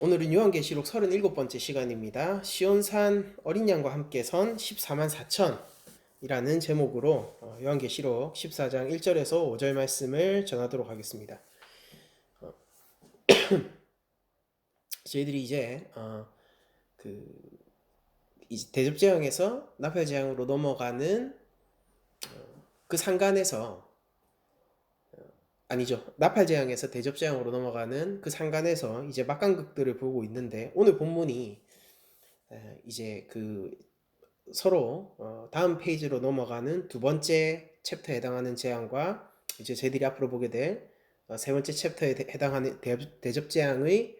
오늘은 요한계시록 37번째 시간입니다. 시온산 어린 양과 함께 선 14만 4천이라는 제목으로 요한계시록 14장 1절에서 5절 말씀을 전하도록 하겠습니다. 저희들이 이제 대접제왕에서 나팔제왕으로 넘어가는 그 상간에서 아니죠. 나팔제왕에서 대접제왕으로 넘어가는 그 상간에서 이제 막간극들을 보고 있는데, 오늘 본문이 이제 서로 다음 페이지로 넘어가는 두 번째 챕터에 해당하는 제왕과 이제 저희들이 앞으로 보게 될 세 번째 챕터에 해당하는 대접제왕의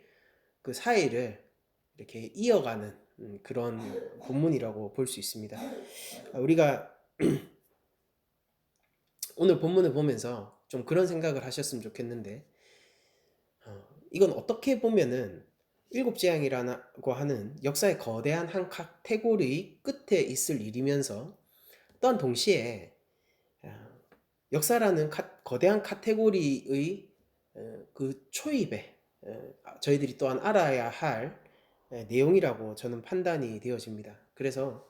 그 사이를 이렇게 이어가는 그런 본문이라고 볼 수 있습니다. 우리가 오늘 본문을 보면서 좀 그런 생각을 하셨으면 좋겠는데, 이건 어떻게 보면은 일곱 재앙이라고 하는 역사의 거대한 한 카테고리 끝에 있을 일이면서, 또한 동시에 역사라는 거대한 카테고리의 그 초입에 저희들이 또한 알아야 할 내용이라고 저는 판단이 되어집니다. 그래서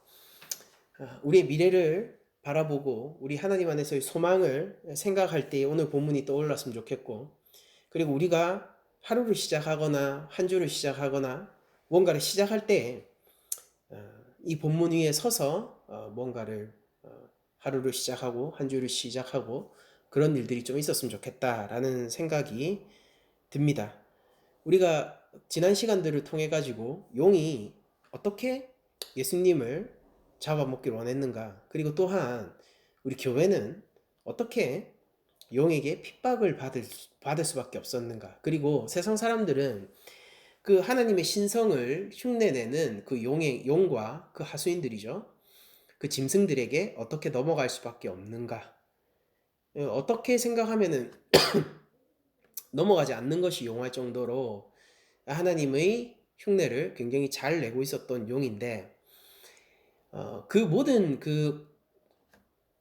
우리의 미래를 바라보고 우리 하나님 안에서의 소망을 생각할 때 오늘 본문이 떠올랐으면 좋겠고, 그리고 우리가 하루를 시작하거나 한 주를 시작하거나 뭔가를 시작할 때 이 본문 위에 서서 뭔가를 하루를 시작하고 한 주를 시작하고 그런 일들이 좀 있었으면 좋겠다라는 생각이 듭니다. 우리가 지난 시간들을 통해 가지고 용이 어떻게 예수님을 잡아먹기를 원했는가, 그리고 또한 우리 교회는 어떻게 용에게 핍박을 받을 수밖에 없었는가, 그리고 세상 사람들은 그 하나님의 신성을 흉내내는 그 용과 그 하수인들이죠, 그 짐승들에게 어떻게 넘어갈 수밖에 없는가, 어떻게 생각하면은 넘어가지 않는 것이 용할 정도로 하나님의 흉내를 굉장히 잘 내고 있었던 용인데, 그 모든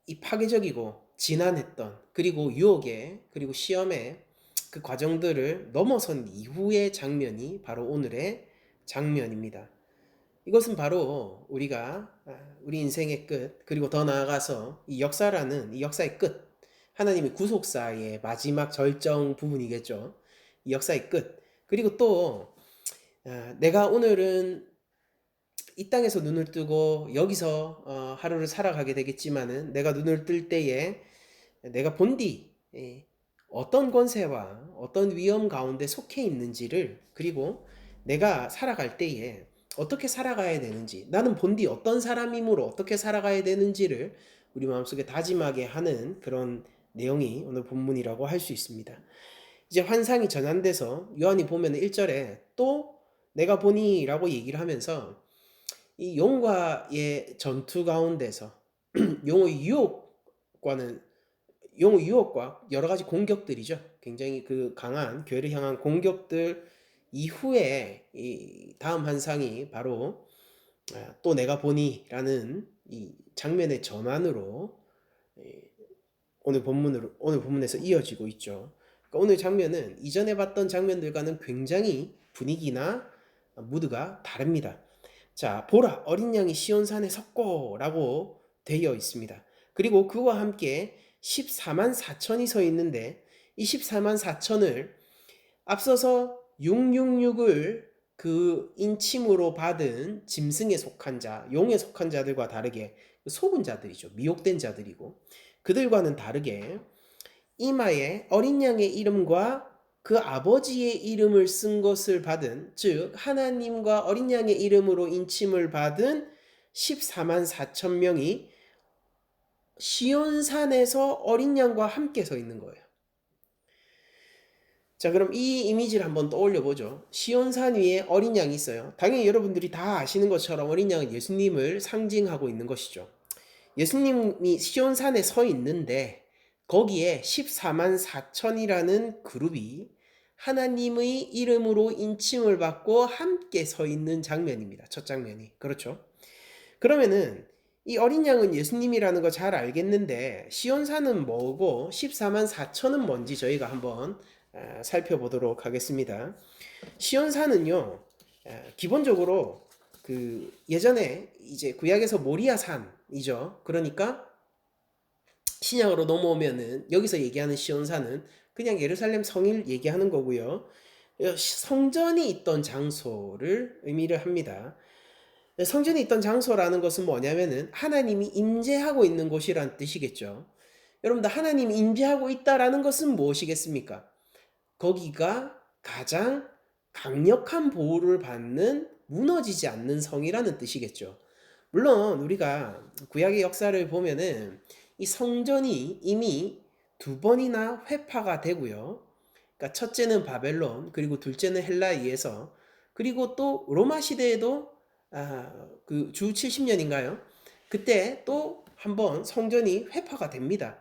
이 파괴적이고 진한했던, 그리고 유혹에, 그리고 시험에 그 과정들을 넘어선 이후의 장면이 바로 오늘의 장면입니다. 이것은 바로 우리가 우리 인생의 끝, 그리고 더 나아가서 이 역사라는 이 역사의 끝, 하나님의 구속사의 마지막 절정 부분이겠죠. 이 역사의 끝, 그리고 또 내가 오늘은 이 땅에서 눈을 뜨고 여기서 하루를 살아가게 되겠지만은, 내가 눈을 뜰 때에 내가 본디 어떤 권세와 어떤 위험 가운데 속해 있는지를, 그리고 내가 살아갈 때에 어떻게 살아가야 되는지, 나는 본디 어떤 사람이므로 어떻게 살아가야 되는지를 우리 마음속에 다짐하게 하는 그런 내용이 오늘 본문이라고 할 수 있습니다. 이제 환상이 전환돼서 요한이 보면 1절에 또 내가 보니 라고 얘기를 하면서 이 용과의 전투 가운데서 용의 유혹과 여러 가지 공격들이죠. 굉장히 그 강한 교회를 향한 공격들 이후에 이 다음 환상이 바로 또 내가 보니라는 이 장면의 전환으로 오늘 본문에서 이어지고 있죠. 그러니까 오늘 장면은 이전에 봤던 장면들과는 굉장히 분위기나 무드가 다릅니다. 자, 보라, 어린 양이 시온산에 섰고라고 되어 있습니다. 그리고 그와 함께 14만 4천이 서 있는데, 이 14만 4천을 앞서서 666을 그 인침으로 받은 짐승에 속한 자, 용에 속한 자들과 다르게 속은 자들이죠. 미혹된 자들이고, 그들과는 다르게 이마에 어린 양의 이름과 그 아버지의 이름을 쓴 것을 받은, 즉 하나님과 어린 양의 이름으로 인침을 받은 14만 4천 명이 시온산에서 어린 양과 함께 서 있는 거예요. 자, 그럼 이 이미지를 한번 떠올려 보죠. 시온산 위에 어린 양이 있어요. 당연히 여러분들이 다 아시는 것처럼 어린 양은 예수님을 상징하고 있는 것이죠. 예수님이 시온산에 서 있는데 거기에 14만 4천이라는 그룹이 하나님의 이름으로 인칭을 받고 함께 서 있는 장면입니다. 첫 장면이. 그렇죠? 그러면은 이 어린 양은 예수님이라는 거 잘 알겠는데, 시온산은 뭐고 14만 4천은 뭔지 저희가 한번 살펴보도록 하겠습니다. 시온산은요, 기본적으로 그 예전에 이제 구약에서 모리아 산이죠. 그러니까 신약으로 넘어오면은 여기서 얘기하는 시온산은 그냥 예루살렘 성을 얘기하는 거고요. 성전이 있던 장소를 의미를 합니다. 성전이 있던 장소라는 것은 뭐냐면은 하나님이 임재하고 있는 곳이란 뜻이겠죠. 여러분들 하나님이 임재하고 있다라는 것은 무엇이겠습니까? 거기가 가장 강력한 보호를 받는 무너지지 않는 성이라는 뜻이겠죠. 물론 우리가 구약의 역사를 보면은 이 성전이 이미 두 번이나 회파가 되고요. 그러니까 첫째는 바벨론, 그리고 둘째는 헬라에 의해서, 그리고 또 로마 시대에도 그 주 70년인가요? 그때 또 한번 성전이 회파가 됩니다.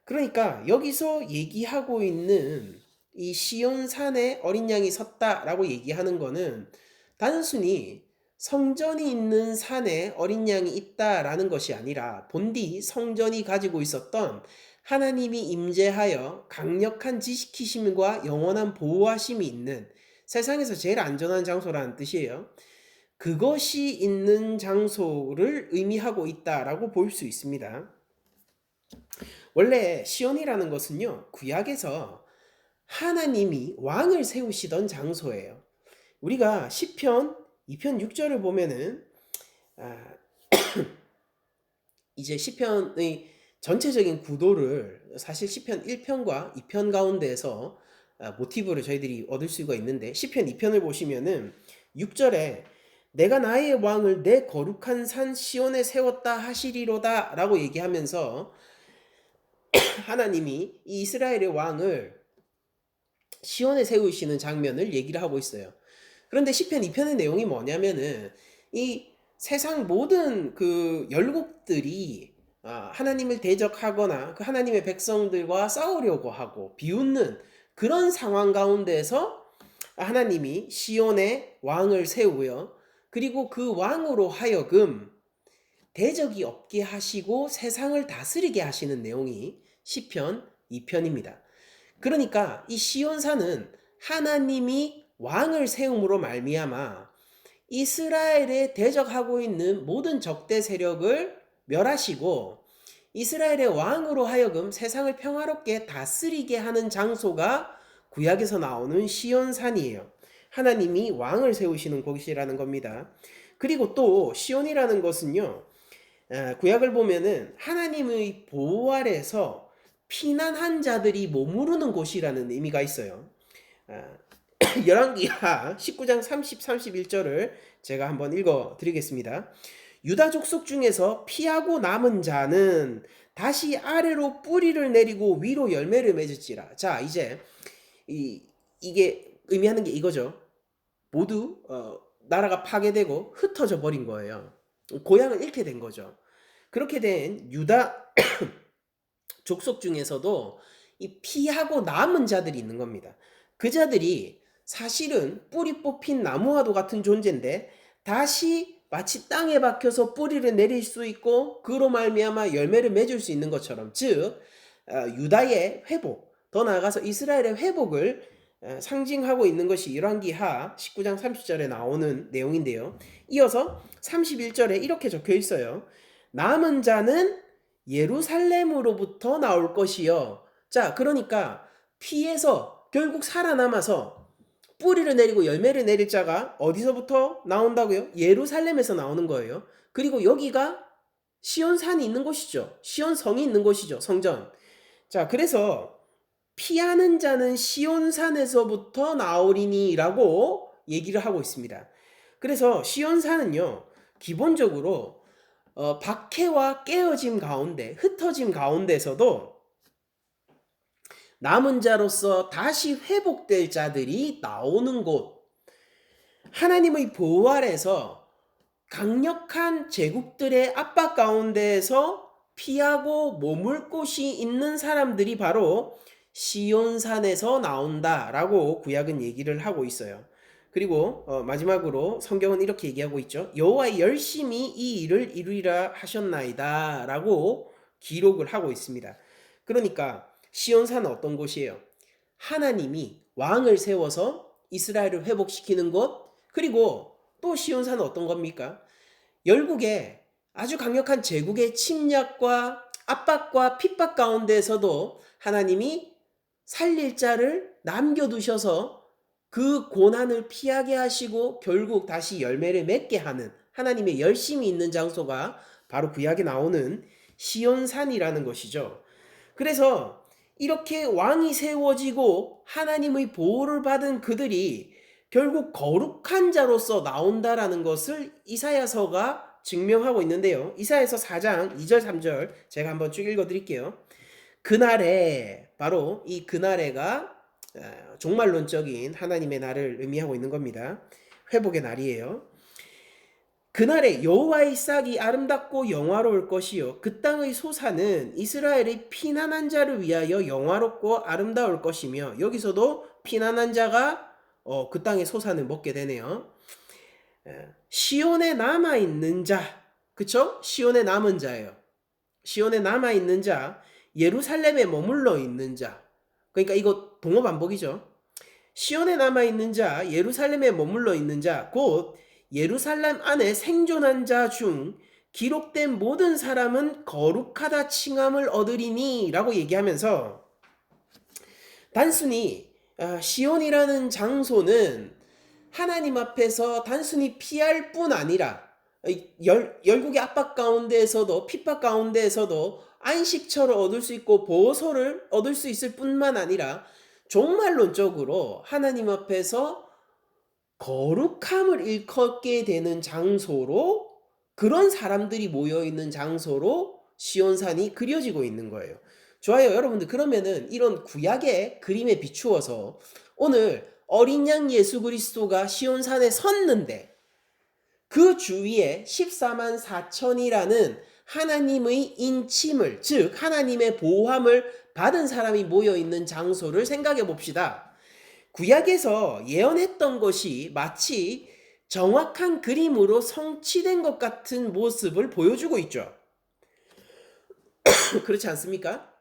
그러니까 여기서 얘기하고 있는 이 시온산에 어린 양이 섰다라고 얘기하는 거는 단순히 성전이 있는 산에 어린 양이 있다라는 것이 아니라 본디 성전이 가지고 있었던 하나님이 임재하여 강력한 지키심과 영원한 보호하심이 있는 세상에서 제일 안전한 장소라는 뜻이에요. 그것이 있는 장소를 의미하고 있다라고 볼 수 있습니다. 원래 시온이라는 것은요, 구약에서 하나님이 왕을 세우시던 장소예요. 우리가 시편 2편 6절을 보면은 이제 시편의 전체적인 구도를 사실 시편 1편과 2편 가운데에서 모티브를 저희들이 얻을 수가 있는데, 시편 2편을 보시면은 6절에 내가 나의 왕을 내 거룩한 산 시온에 세웠다 하시리로다 라고 얘기하면서 하나님이 이 이스라엘의 왕을 시온에 세우시는 장면을 얘기를 하고 있어요. 그런데 시편 2편의 내용이 뭐냐면은 이 세상 모든 그 열국들이 하나님을 대적하거나 그 하나님의 백성들과 싸우려고 하고 비웃는 그런 상황 가운데서 하나님이 시온에 왕을 세우고요. 그리고 그 왕으로 하여금 대적이 없게 하시고 세상을 다스리게 하시는 내용이 시편 2편입니다. 그러니까 이 시온산은 하나님이 왕을 세움으로 말미암아 이스라엘에 대적하고 있는 모든 적대 세력을 멸하시고 이스라엘의 왕으로 하여금 세상을 평화롭게 다스리게 하는 장소가 구약에서 나오는 시온산이에요. 하나님이 왕을 세우시는 곳이라는 겁니다. 그리고 또 시온이라는 것은요, 구약을 보면은 하나님의 보호 아래서 피난한 자들이 머무르는 곳이라는 의미가 있어요. 열왕기하 19장 30, 31절을 제가 한번 읽어 드리겠습니다. 유다 족속 중에서 피하고 남은 자는 다시 아래로 뿌리를 내리고 위로 열매를 맺을지라. 자, 이제 이게 의미하는 게 이거죠. 모두 나라가 파괴되고 흩어져 버린 거예요. 고향을 잃게 된 거죠. 그렇게 된 유다 족속 중에서도 이 피하고 남은 자들이 있는 겁니다. 그 자들이 사실은 뿌리 뽑힌 나무와도 같은 존재인데 다시 마치 땅에 박혀서 뿌리를 내릴 수 있고 그로 말미암아 열매를 맺을 수 있는 것처럼, 즉 유다의 회복, 더 나아가서 이스라엘의 회복을 상징하고 있는 것이 열왕기하 19장 30절에 나오는 내용인데요. 이어서 31절에 이렇게 적혀 있어요. 남은 자는 예루살렘으로부터 나올 것이요. 자, 그러니까 피해서 결국 살아남아서 뿌리를 내리고 열매를 내릴 자가 어디서부터 나온다고요? 예루살렘에서 나오는 거예요. 그리고 여기가 시온산이 있는 곳이죠. 시온성이 있는 곳이죠. 성전. 자, 그래서 피하는 자는 시온산에서부터 나오리니라고 얘기를 하고 있습니다. 그래서 시온산은요, 기본적으로 박해와 깨어짐 가운데, 흩어짐 가운데서도 남은 자로서 다시 회복될 자들이 나오는 곳, 하나님의 보호 아래서 강력한 제국들의 압박 가운데에서 피하고 머물 곳이 있는 사람들이 바로 시온산에서 나온다라고 구약은 얘기를 하고 있어요. 그리고 마지막으로 성경은 이렇게 얘기하고 있죠. 여호와의 열심히 이 일을 이루리라 하셨나이다 라고 기록을 하고 있습니다. 그러니까 시온산은 어떤 곳이에요? 하나님이 왕을 세워서 이스라엘을 회복시키는 것, 그리고 또 시온산은 어떤 겁니까? 열국의 아주 강력한 제국의 침략과 압박과 핍박 가운데에서도 하나님이 살릴 자를 남겨두셔서 그 고난을 피하게 하시고 결국 다시 열매를 맺게 하는 하나님의 열심이 있는 장소가 바로 구약에 나오는 시온산이라는 것이죠. 그래서 이렇게 왕이 세워지고 하나님의 보호를 받은 그들이 결국 거룩한 자로서 나온다라는 것을 이사야서가 증명하고 있는데요. 이사야서 4장 2절 3절 제가 한번 쭉 읽어드릴게요. 그날에, 바로 이 그날에가 종말론적인 하나님의 날을 의미하고 있는 겁니다. 회복의 날이에요. 그날에 여호와의 싹이 아름답고 영화로울 것이요 그 땅의 소사는 이스라엘의 피난한 자를 위하여 영화롭고 아름다울 것이며, 여기서도 피난한 자가 그 땅의 소산을 먹게 되네요. 시온에 남아있는 자, 그쵸? 시온에 남은 자예요. 시온에 남아있는 자, 예루살렘에 머물러 있는 자. 그러니까 이거 동어 반복이죠. 시온에 남아있는 자, 예루살렘에 머물러 있는 자, 곧 예루살렘 안에 생존한 자 중 기록된 모든 사람은 거룩하다 칭함을 얻으리니 라고 얘기하면서, 단순히 시온이라는 장소는 하나님 앞에서 단순히 피할 뿐 아니라 열국의 압박 가운데에서도 핍박 가운데에서도 안식처를 얻을 수 있고 보호소를 얻을 수 있을 뿐만 아니라 종말론적으로 하나님 앞에서 거룩함을 일컫게 되는 장소로, 그런 사람들이 모여있는 장소로 시온산이 그려지고 있는 거예요. 좋아요. 여러분들, 그러면은 이런 구약의 그림에 비추어서 오늘 어린 양 예수 그리스도가 시온산에 섰는데 그 주위에 14만 4천이라는 하나님의 인침을, 즉 하나님의 보호함을 받은 사람이 모여있는 장소를 생각해 봅시다. 구약에서 예언했던 것이 마치 정확한 그림으로 성취된 것 같은 모습을 보여주고 있죠. 그렇지 않습니까?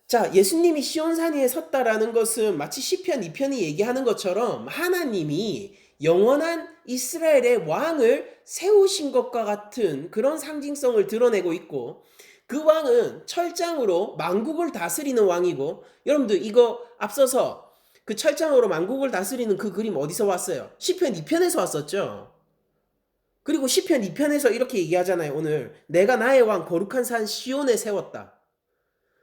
자, 예수님이 시온산 위에 섰다라는 것은 마치 시편 2편이 얘기하는 것처럼 하나님이 영원한 이스라엘의 왕을 세우신 것과 같은 그런 상징성을 드러내고 있고, 그 왕은 철장으로 만국을 다스리는 왕이고, 여러분들 이거 앞서서 그 철장으로 만국을 다스리는 그 그림 어디서 왔어요? 시편 2편에서 왔었죠. 그리고 시편 2편에서 이렇게 얘기하잖아요. 오늘 내가 나의 왕 거룩한 산 시온에 세웠다.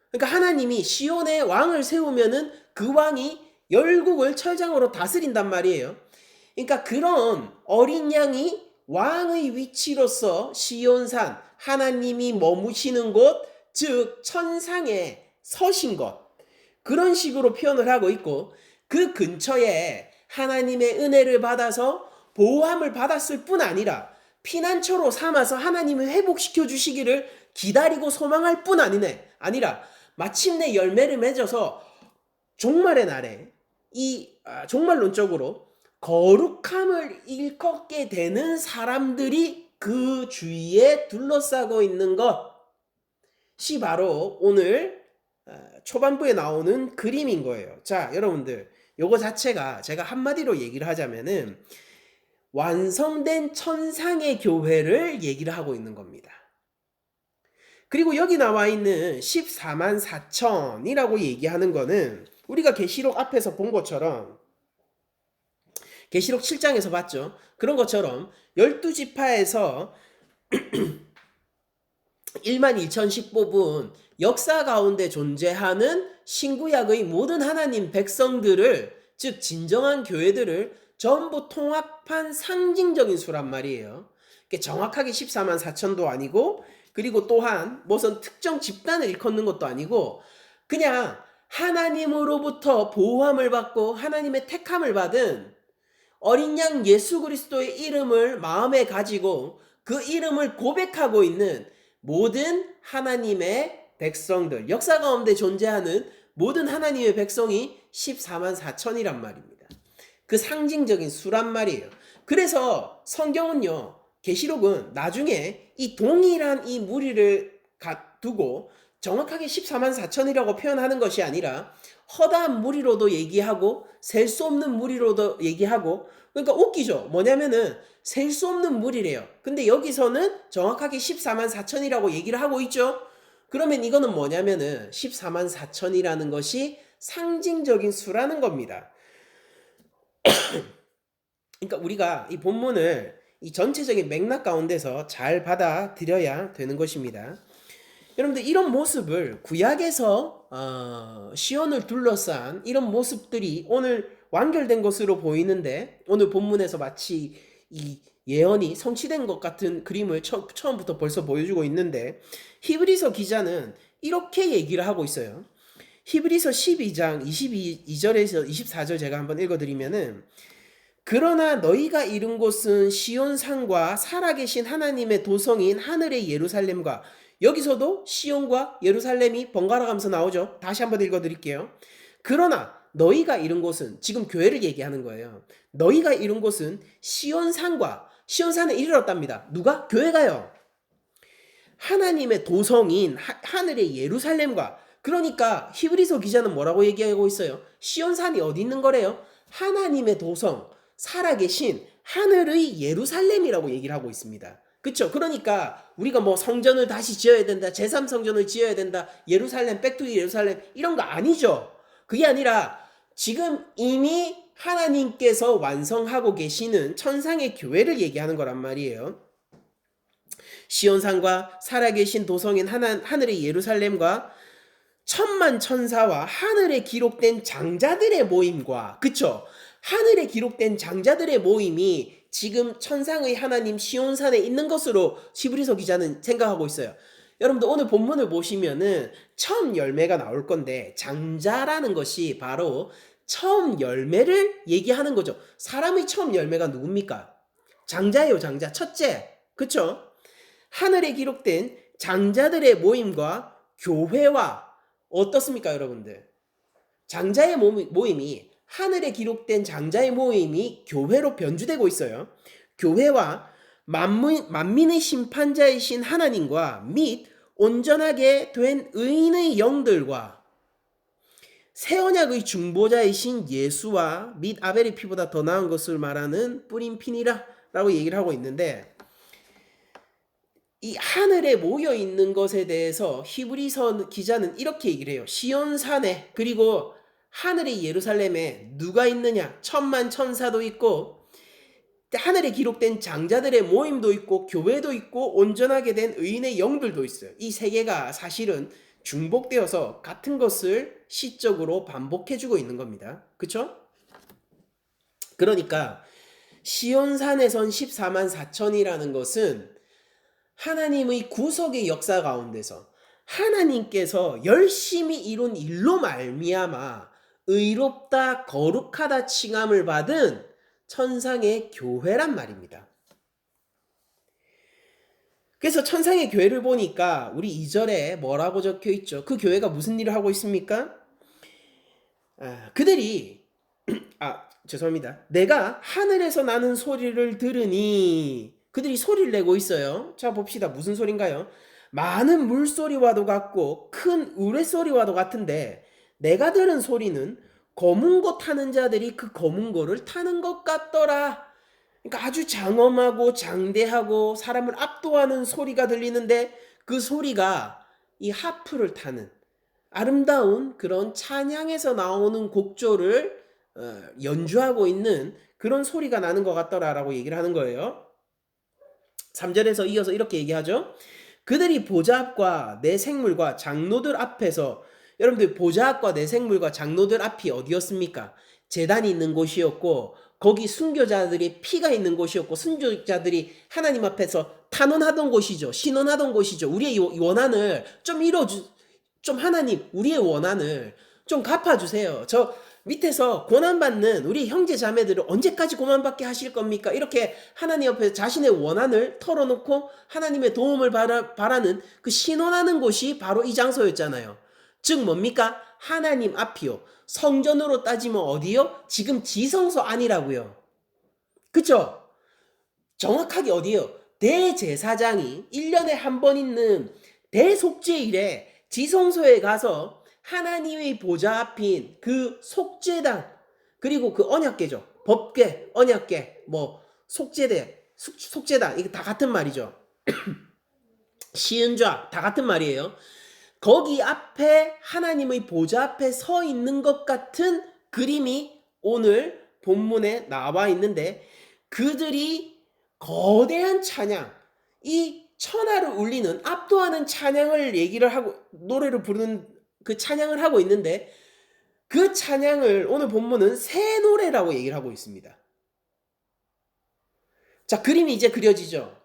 그러니까 하나님이 시온에 왕을 세우면은 그 왕이 열국을 철장으로 다스린단 말이에요. 그러니까 그런 어린 양이 왕의 위치로서 시온산, 하나님이 머무시는 곳, 즉 천상에 서신 것, 그런 식으로 표현을 하고 있고, 그 근처에 하나님의 은혜를 받아서 보호함을 받았을 뿐 아니라 피난처로 삼아서 하나님을 회복시켜 주시기를 기다리고 소망할 뿐 아니라 마침내 열매를 맺어서 종말의 날에 종말론적으로 거룩함을 일컫게 되는 사람들이 그 주위에 둘러싸고 있는 것이 바로 오늘 초반부에 나오는 그림인 거예요. 자, 여러분들, 요거 자체가 제가 한마디로 얘기를 하자면은 완성된 천상의 교회를 얘기를 하고 있는 겁니다. 그리고 여기 나와 있는 14만 4천이라고 얘기하는 거는 우리가 계시록 앞에서 본 것처럼, 계시록 7장에서 봤죠. 그런 것처럼 12지파에서 11,000씩 뽑은 역사 가운데 존재하는 신구약의 모든 하나님 백성들을, 즉 진정한 교회들을 전부 통합한 상징적인 수란 말이에요. 정확하게 14만 4천도 아니고, 그리고 또한 무슨 특정 집단을 일컫는 것도 아니고, 그냥 하나님으로부터 보호함을 받고 하나님의 택함을 받은 어린 양 예수 그리스도의 이름을 마음에 가지고 그 이름을 고백하고 있는 모든 하나님의 백성들, 역사 가운데 존재하는 모든 하나님의 백성이 14만 4천이란 말입니다. 그 상징적인 수란 말이에요. 그래서 성경은요, 계시록은 나중에 이 동일한 이 무리를 두고 정확하게 14만 4천이라고 표현하는 것이 아니라 허다한 무리로도 얘기하고 셀 수 없는 무리로도 얘기하고, 그러니까 웃기죠. 뭐냐면은 셀 수 없는 무리래요. 근데 여기서는 정확하게 14만 4천이라고 얘기를 하고 있죠. 그러면 이거는 뭐냐면은 14만 4천이라는 것이 상징적인 수라는 겁니다. 그러니까 우리가 이 본문을 이 전체적인 맥락 가운데서 잘 받아들여야 되는 것입니다. 여러분들, 이런 모습을 구약에서 시온을 둘러싼 이런 모습들이 오늘 완결된 것으로 보이는데, 오늘 본문에서 마치 이 예언이 성취된 것 같은 그림을 처음부터 벌써 보여주고 있는데, 히브리서 기자는 이렇게 얘기를 하고 있어요. 히브리서 12장 22절에서 24절 제가 한번 읽어드리면은, 그러나 너희가 이룬 곳은 시온산과 살아계신 하나님의 도성인 하늘의 예루살렘과, 여기서도 시온과 예루살렘이 번갈아 가면서 나오죠. 다시 한번 읽어드릴게요. 그러나 너희가 이룬 곳은, 지금 교회를 얘기하는 거예요. 너희가 이룬 곳은 시온산과, 시온산에 이르렀답니다. 누가? 교회가요. 하나님의 도성인 하늘의 예루살렘과. 그러니까 히브리서 기자는 뭐라고 얘기하고 있어요? 시온산이 어디 있는 거래요? 하나님의 도성, 살아계신 하늘의 예루살렘이라고 얘기를 하고 있습니다. 그쵸? 그러니까 우리가 뭐 성전을 다시 지어야 된다, 제3성전을 지어야 된다, 예루살렘, 백투 예루살렘 이런 거 아니죠. 그게 아니라 지금 이미 하나님께서 완성하고 계시는 천상의 교회를 얘기하는 거란 말이에요. 시온산과 살아계신 도성인 하늘의 예루살렘과 천만 천사와 하늘에 기록된 장자들의 모임과, 그쵸? 하늘에 기록된 장자들의 모임이 지금 천상의 하나님 시온산에 있는 것으로 히브리서 기자는 생각하고 있어요. 여러분들, 오늘 본문을 보시면은 처음 열매가 나올 건데, 장자라는 것이 바로 처음 열매를 얘기하는 거죠. 사람의 처음 열매가 누굽니까? 장자예요, 장자. 첫째. 그쵸? 하늘에 기록된 장자들의 모임과 교회와, 어떻습니까, 여러분들? 장자의 모임이, 하늘에 기록된 장자의 모임이 교회로 변주되고 있어요. 교회와 만민의 심판자이신 하나님과 및 온전하게 된 의인의 영들과 새 언약의 중보자이신 예수와 및 아벨의 피보다 더 나은 것을 말하는 뿌린 피니라 라고 얘기를 하고 있는데, 이 하늘에 모여 있는 것에 대해서 히브리서 기자는 이렇게 얘기를 해요. 시온산에, 그리고 하늘의 예루살렘에 누가 있느냐? 천만 천사도 있고, 하늘에 기록된 장자들의 모임도 있고, 교회도 있고, 온전하게 된 의인의 영들도 있어요. 이 세 개가 사실은 중복되어서 같은 것을 시적으로 반복해주고 있는 겁니다. 그쵸? 그러니까 시온산에선 14만 4천이라는 것은 하나님의 구속의 역사 가운데서 하나님께서 열심히 이룬 일로 말미암아 의롭다 거룩하다 칭함을 받은 천상의 교회란 말입니다. 그래서 천상의 교회를 보니까 우리 2절에 뭐라고 적혀 있죠? 그 교회가 무슨 일을 하고 있습니까? 그들이 죄송합니다. 내가 하늘에서 나는 소리를 들으니, 그들이 소리를 내고 있어요. 자, 봅시다. 무슨 소린가요? 많은 물소리와도 같고 큰 우레소리와도 같은데, 내가 들은 소리는 검은 고 타는 자들이 그 검은 고를 타는 것 같더라. 그러니까 아주 장엄하고 장대하고 사람을 압도하는 소리가 들리는데, 그 소리가 이 하프를 타는 아름다운 그런 찬양에서 나오는 곡조를 연주하고 있는 그런 소리가 나는 것 같더라라고 얘기를 하는 거예요. 3절에서 이어서 이렇게 얘기하죠. 그들이 보좌 앞과 내 생물과 장로들 앞에서, 여러분들, 보좌 앞과 내 생물과 장로들 앞이 어디였습니까? 제단이 있는 곳이었고, 거기 순교자들이 피가 있는 곳이었고, 순교자들이 하나님 앞에서 탄원하던 곳이죠. 신원하던 곳이죠. 우리의 원한을 좀 하나님, 우리의 원한을 좀 갚아주세요. 저 밑에서 고난받는 우리 형제 자매들을 언제까지 고난받게 하실 겁니까? 이렇게 하나님 앞에 자신의 원한을 털어놓고 하나님의 도움을 바라는 그 신원하는 곳이 바로 이 장소였잖아요. 즉 뭡니까? 하나님 앞이요. 성전으로 따지면 어디요? 지금 지성소 아니라고요. 그쵸? 정확하게 어디요? 대제사장이 1년에 한 번 있는 대속죄일에 지성소에 가서 하나님의 보좌 앞인 그 속죄단, 그리고 그 언약궤죠. 법궤, 언약궤, 뭐 속죄단, 이게 다 같은 말이죠. 시은좌 다 같은 말이에요. 거기 앞에 하나님의 보좌 앞에 서 있는 것 같은 그림이 오늘 본문에 나와 있는데, 그들이 거대한 찬양, 이 천하를 울리는 압도하는 찬양을 얘기를 하고 노래를 부르는 그 찬양을 하고 있는데, 그 찬양을 오늘 본문은 새 노래라고 얘기를 하고 있습니다. 자, 그림이 이제 그려지죠.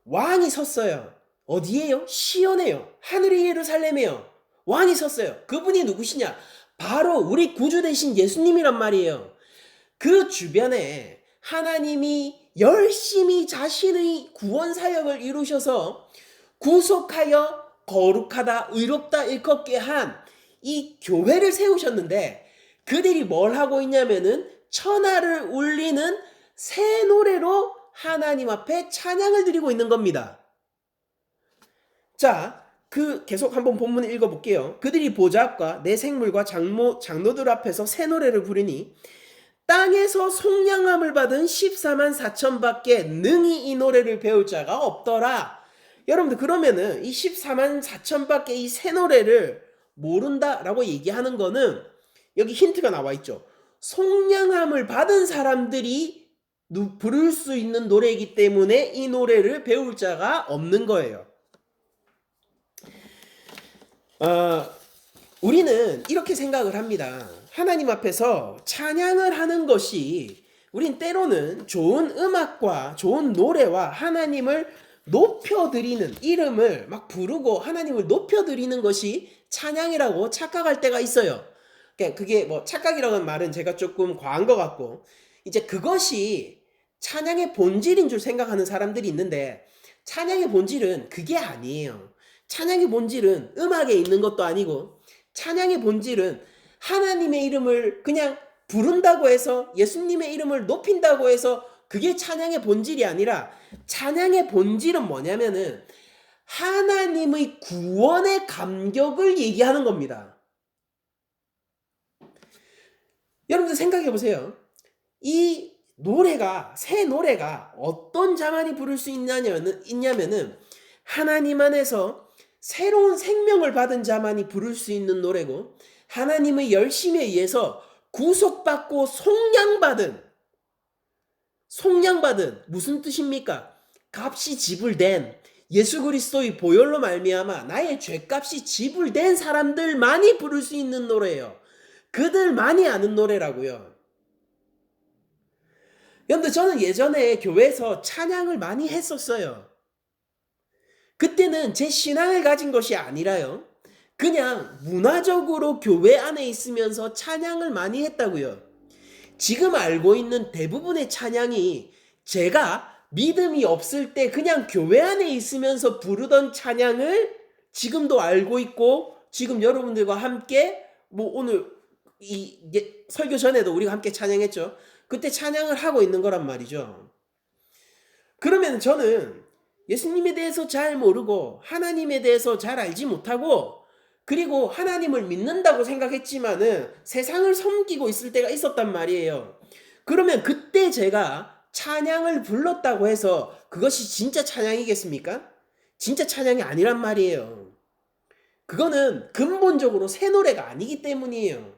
왕이 섰어요. 어디에요? 시온에요. 하늘의 예루살렘에요. 왕이 섰어요. 그분이 누구시냐? 바로 우리 구주 되신 예수님이란 말이에요. 그 주변에 하나님이 열심히 자신의 구원 사역을 이루셔서 구속하여 거룩하다, 의롭다 일컫게 한 이 교회를 세우셨는데, 그들이 뭘 하고 있냐면은 천하를 울리는 새 노래로 하나님 앞에 찬양을 드리고 있는 겁니다. 자, 계속 한번 본문을 읽어볼게요. 그들이 보좌 앞과 내 생물과 장로들 앞에서 새 노래를 부르니 땅에서 속량함을 받은 14만 4천 밖에 능히 이 노래를 배울 자가 없더라. 여러분들, 그러면은 이 14만 4천 밖에 이 새 노래를 모른다라고 얘기하는 거는 여기 힌트가 나와 있죠. 속량함을 받은 사람들이 부를 수 있는 노래이기 때문에 이 노래를 배울 자가 없는 거예요. 우리는 이렇게 생각을 합니다. 하나님 앞에서 찬양을 하는 것이, 우린 때로는 좋은 음악과 좋은 노래와 하나님을 높여드리는, 이름을 막 부르고 하나님을 높여드리는 것이 찬양이라고 착각할 때가 있어요. 그게 뭐 착각이라는 말은 제가 조금 과한 것 같고, 이제 그것이 찬양의 본질인 줄 생각하는 사람들이 있는데, 찬양의 본질은 그게 아니에요. 찬양의 본질은 음악에 있는 것도 아니고, 찬양의 본질은 하나님의 이름을 그냥 부른다고 해서, 예수님의 이름을 높인다고 해서 그게 찬양의 본질이 아니라, 찬양의 본질은 뭐냐면은 하나님의 구원의 감격을 얘기하는 겁니다. 여러분들 생각해 보세요. 이 노래가, 새 노래가 어떤 자만이 부를 수 있냐면은 하나님 안에서 새로운 생명을 받은 자만이 부를 수 있는 노래고, 하나님의 열심에 의해서 구속받고 속량받은 무슨 뜻입니까? 값이 지불된, 예수 그리스도의 보혈로 말미암아 나의 죄값이 지불된 사람들만이 부를 수 있는 노래예요. 그들만이 아는 노래라고요. 여러분들, 저는 예전에 교회에서 찬양을 많이 했었어요. 그때는 제 신앙을 가진 것이 아니라요, 그냥 문화적으로 교회 안에 있으면서 찬양을 많이 했다고요. 지금 알고 있는 대부분의 찬양이 제가 믿음이 없을 때 그냥 교회 안에 있으면서 부르던 찬양을 지금도 알고 있고, 지금 여러분들과 함께 뭐 오늘 이 설교 전에도 우리가 함께 찬양했죠. 그때 찬양을 하고 있는 거란 말이죠. 그러면 저는 예수님에 대해서 잘 모르고 하나님에 대해서 잘 알지 못하고, 그리고 하나님을 믿는다고 생각했지만은 세상을 섬기고 있을 때가 있었단 말이에요. 그러면 그때 제가 찬양을 불렀다고 해서 그것이 진짜 찬양이겠습니까? 진짜 찬양이 아니란 말이에요. 그거는 근본적으로 새 노래가 아니기 때문이에요.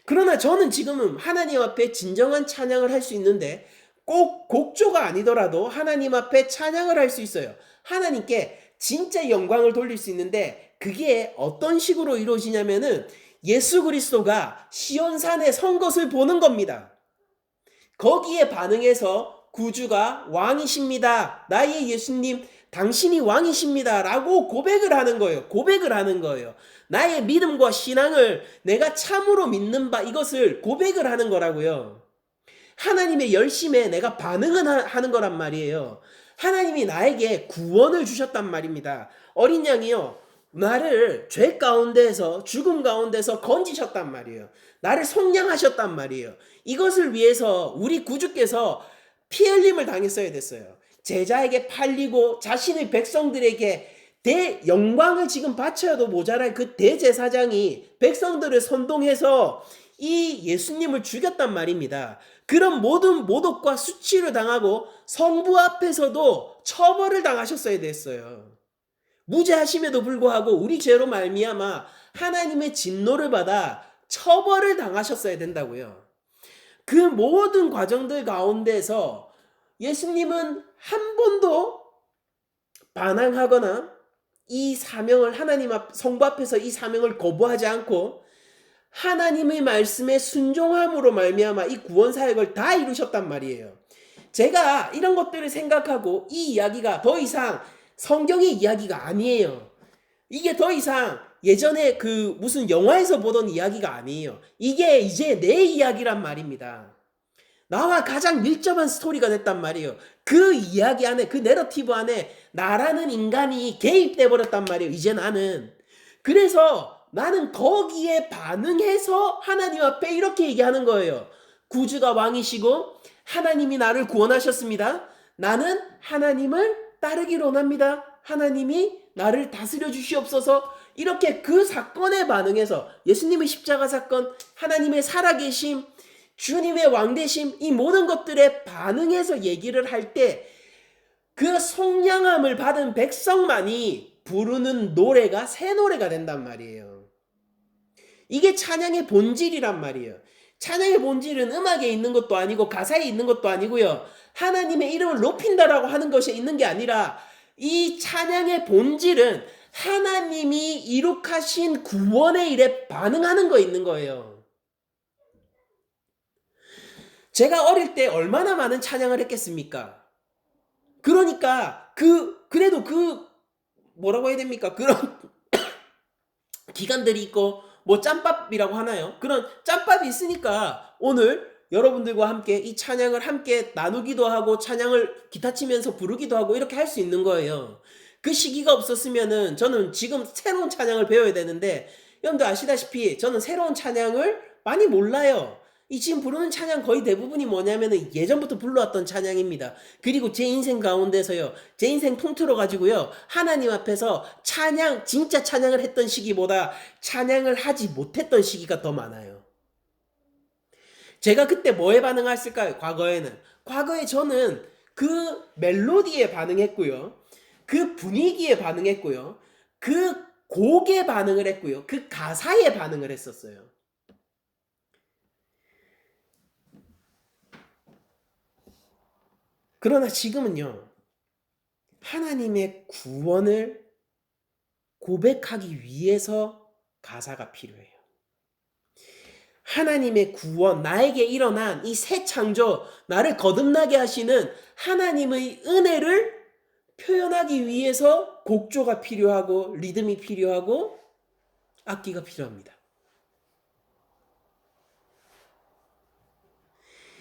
그러나 저는 지금은 하나님 앞에 진정한 찬양을 할 수 있는데, 꼭 곡조가 아니더라도 하나님 앞에 찬양을 할 수 있어요. 하나님께 진짜 영광을 돌릴 수 있는데, 그게 어떤 식으로 이루어지냐면은 예수 그리스도가 시온산에 선 것을 보는 겁니다. 거기에 반응해서 구주가 왕이십니다, 나의 예수님 당신이 왕이십니다 라고 고백을 하는 거예요. 나의 믿음과 신앙을 내가 참으로 믿는 바, 이것을 고백을 하는 거라고요. 하나님의 열심에 내가 반응을 하는 거란 말이에요. 하나님이 나에게 구원을 주셨단 말입니다. 어린 양이요, 나를 죄 가운데에서, 죽음 가운데서 건지셨단 말이에요. 나를 속량하셨단 말이에요. 이것을 위해서 우리 구주께서 피 흘림을 당했어야 됐어요. 제자에게 팔리고 자신의 백성들에게 영광을 지금 바쳐도 모자랄 그 대제사장이 백성들을 선동해서 이 예수님을 죽였단 말입니다. 그런 모든 모독과 수치를 당하고 성부 앞에서도 처벌을 당하셨어야 됐어요. 무죄하심에도 불구하고 우리 죄로 말미암아 하나님의 진노를 받아 처벌을 당하셨어야 된다고요. 그 모든 과정들 가운데서 예수님은 한 번도 반항하거나 이 사명을 하나님 성부 앞에서 이 사명을 거부하지 않고 하나님의 말씀에 순종함으로 말미암아 이 구원 사역을 다 이루셨단 말이에요. 제가 이런 것들을 생각하고 이 이야기가 더 이상 성경의 이야기가 아니에요. 이게 더 이상 예전에 그 무슨 영화에서 보던 이야기가 아니에요. 이게 이제 내 이야기란 말입니다. 나와 가장 밀접한 스토리가 됐단 말이에요. 그 이야기 안에, 그 내러티브 안에 나라는 인간이 개입돼 버렸단 말이에요. 이제 나는. 그래서 나는 거기에 반응해서 하나님 앞에 이렇게 얘기하는 거예요. 구주가 왕이시고 하나님이 나를 구원하셨습니다. 나는 하나님을 따르기를 원합니다. 하나님이 나를 다스려 주시옵소서. 이렇게 그 사건에 반응해서 예수님의 십자가 사건, 하나님의 살아계심, 주님의 왕되심, 이 모든 것들에 반응해서 얘기를 할 때 그 속량함을 받은 백성만이 부르는 노래가 새 노래가 된단 말이에요. 이게 찬양의 본질이란 말이에요. 찬양의 본질은 음악에 있는 것도 아니고 가사에 있는 것도 아니고요. 하나님의 이름을 높인다라고 하는 것이 있는 게 아니라 이 찬양의 본질은 하나님이 이룩하신 구원의 일에 반응하는 거 있는 거예요. 제가 어릴 때 얼마나 많은 찬양을 했겠습니까? 그러니까 그래도 뭐라고 해야 됩니까? 그런 기간들이 있고 뭐 짬밥이라고 하나요? 그런 짬밥이 있으니까 오늘 여러분들과 함께 이 찬양을 함께 나누기도 하고 찬양을 기타 치면서 부르기도 하고 이렇게 할 수 있는 거예요. 그 시기가 없었으면은 저는 지금 새로운 찬양을 배워야 되는데 여러분들 아시다시피 저는 새로운 찬양을 많이 몰라요. 이 지금 부르는 찬양 거의 대부분이 뭐냐면은 예전부터 불러왔던 찬양입니다. 그리고 제 인생 가운데서요, 제 인생 통틀어 가지고요, 하나님 앞에서 찬양, 진짜 찬양을 했던 시기보다 찬양을 하지 못했던 시기가 더 많아요. 제가 그때 뭐에 반응했을까요? 과거에 저는 그 멜로디에 반응했고요, 그 분위기에 반응했고요, 그 곡에 반응을 했고요, 그 가사에 반응을 했었어요. 그러나 지금은요, 하나님의 구원을 고백하기 위해서 가사가 필요해요. 하나님의 구원, 나에게 일어난 이 새 창조, 나를 거듭나게 하시는 하나님의 은혜를 표현하기 위해서 곡조가 필요하고 리듬이 필요하고 악기가 필요합니다.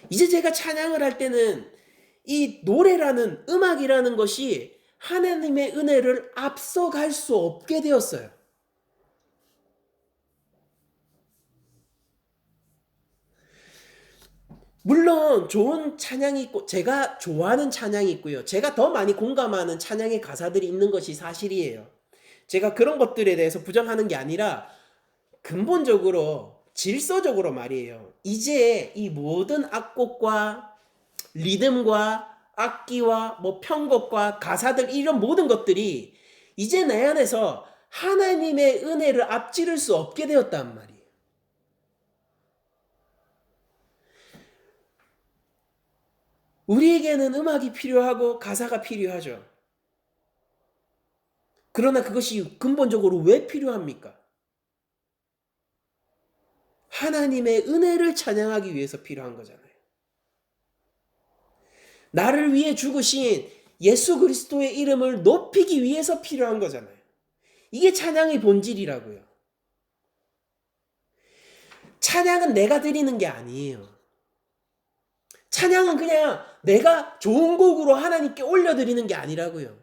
이제 제가 찬양을 할 때는 이 노래라는 음악이라는 것이 하나님의 은혜를 앞서갈 수 없게 되었어요. 물론 좋은 찬양이 있고 제가 좋아하는 찬양이 있고요. 제가 더 많이 공감하는 찬양의 가사들이 있는 것이 사실이에요. 제가 그런 것들에 대해서 부정하는 게 아니라 근본적으로 질서적으로 말이에요. 이제 이 모든 악곡과 리듬과 악기와 뭐 편곡과 가사들 이런 모든 것들이 이제 내 안에서 하나님의 은혜를 앞지를 수 없게 되었단 말이에요. 우리에게는 음악이 필요하고 가사가 필요하죠. 그러나 그것이 근본적으로 왜 필요합니까? 하나님의 은혜를 찬양하기 위해서 필요한 거잖아요. 나를 위해 죽으신 예수 그리스도의 이름을 높이기 위해서 필요한 거잖아요. 이게 찬양의 본질이라고요. 찬양은 내가 드리는 게 아니에요. 찬양은 그냥 내가 좋은 곡으로 하나님께 올려드리는 게 아니라고요.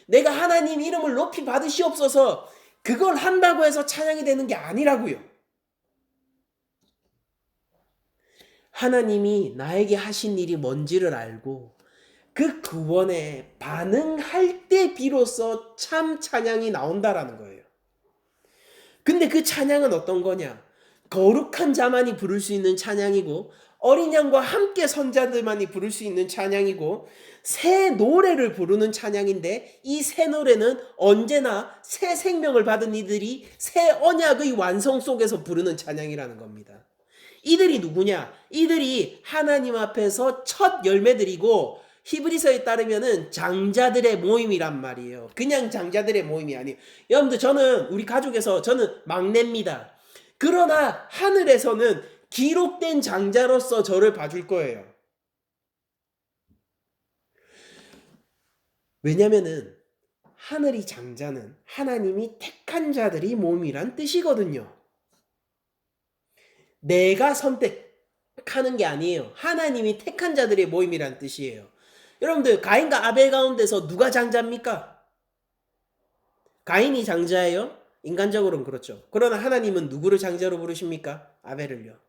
내가 하나님 이름을 높이 받으시옵소서 그걸 한다고 해서 찬양이 되는 게 아니라고요. 하나님이 나에게 하신 일이 뭔지를 알고 그 구원에 반응할 때 비로소 참 찬양이 나온다라는 거예요. 근데 그 찬양은 어떤 거냐? 거룩한 자만이 부를 수 있는 찬양이고, 어린 양과 함께 선자들만이 부를 수 있는 찬양이고, 새 노래를 부르는 찬양인데, 이 새 노래는 언제나 새 생명을 받은 이들이 새 언약의 완성 속에서 부르는 찬양이라는 겁니다. 이들이 누구냐? 이들이 하나님 앞에서 첫 열매들이고, 히브리서에 따르면은 장자들의 모임이란 말이에요. 그냥 장자들의 모임이 아니에요. 여러분들, 저는 우리 가족에서 저는 막내입니다. 그러나 하늘에서는 기록된 장자로서 저를 봐줄 거예요. 왜냐면은 하늘이 장자는 하나님이 택한 자들이 모임이란 뜻이거든요. 내가 선택하는 게 아니에요. 하나님이 택한 자들의 모임이란 뜻이에요. 여러분들, 가인과 아벨 가운데서 누가 장자입니까? 가인이 장자예요? 인간적으로는 그렇죠. 그러나 하나님은 누구를 장자로 부르십니까? 아벨을요.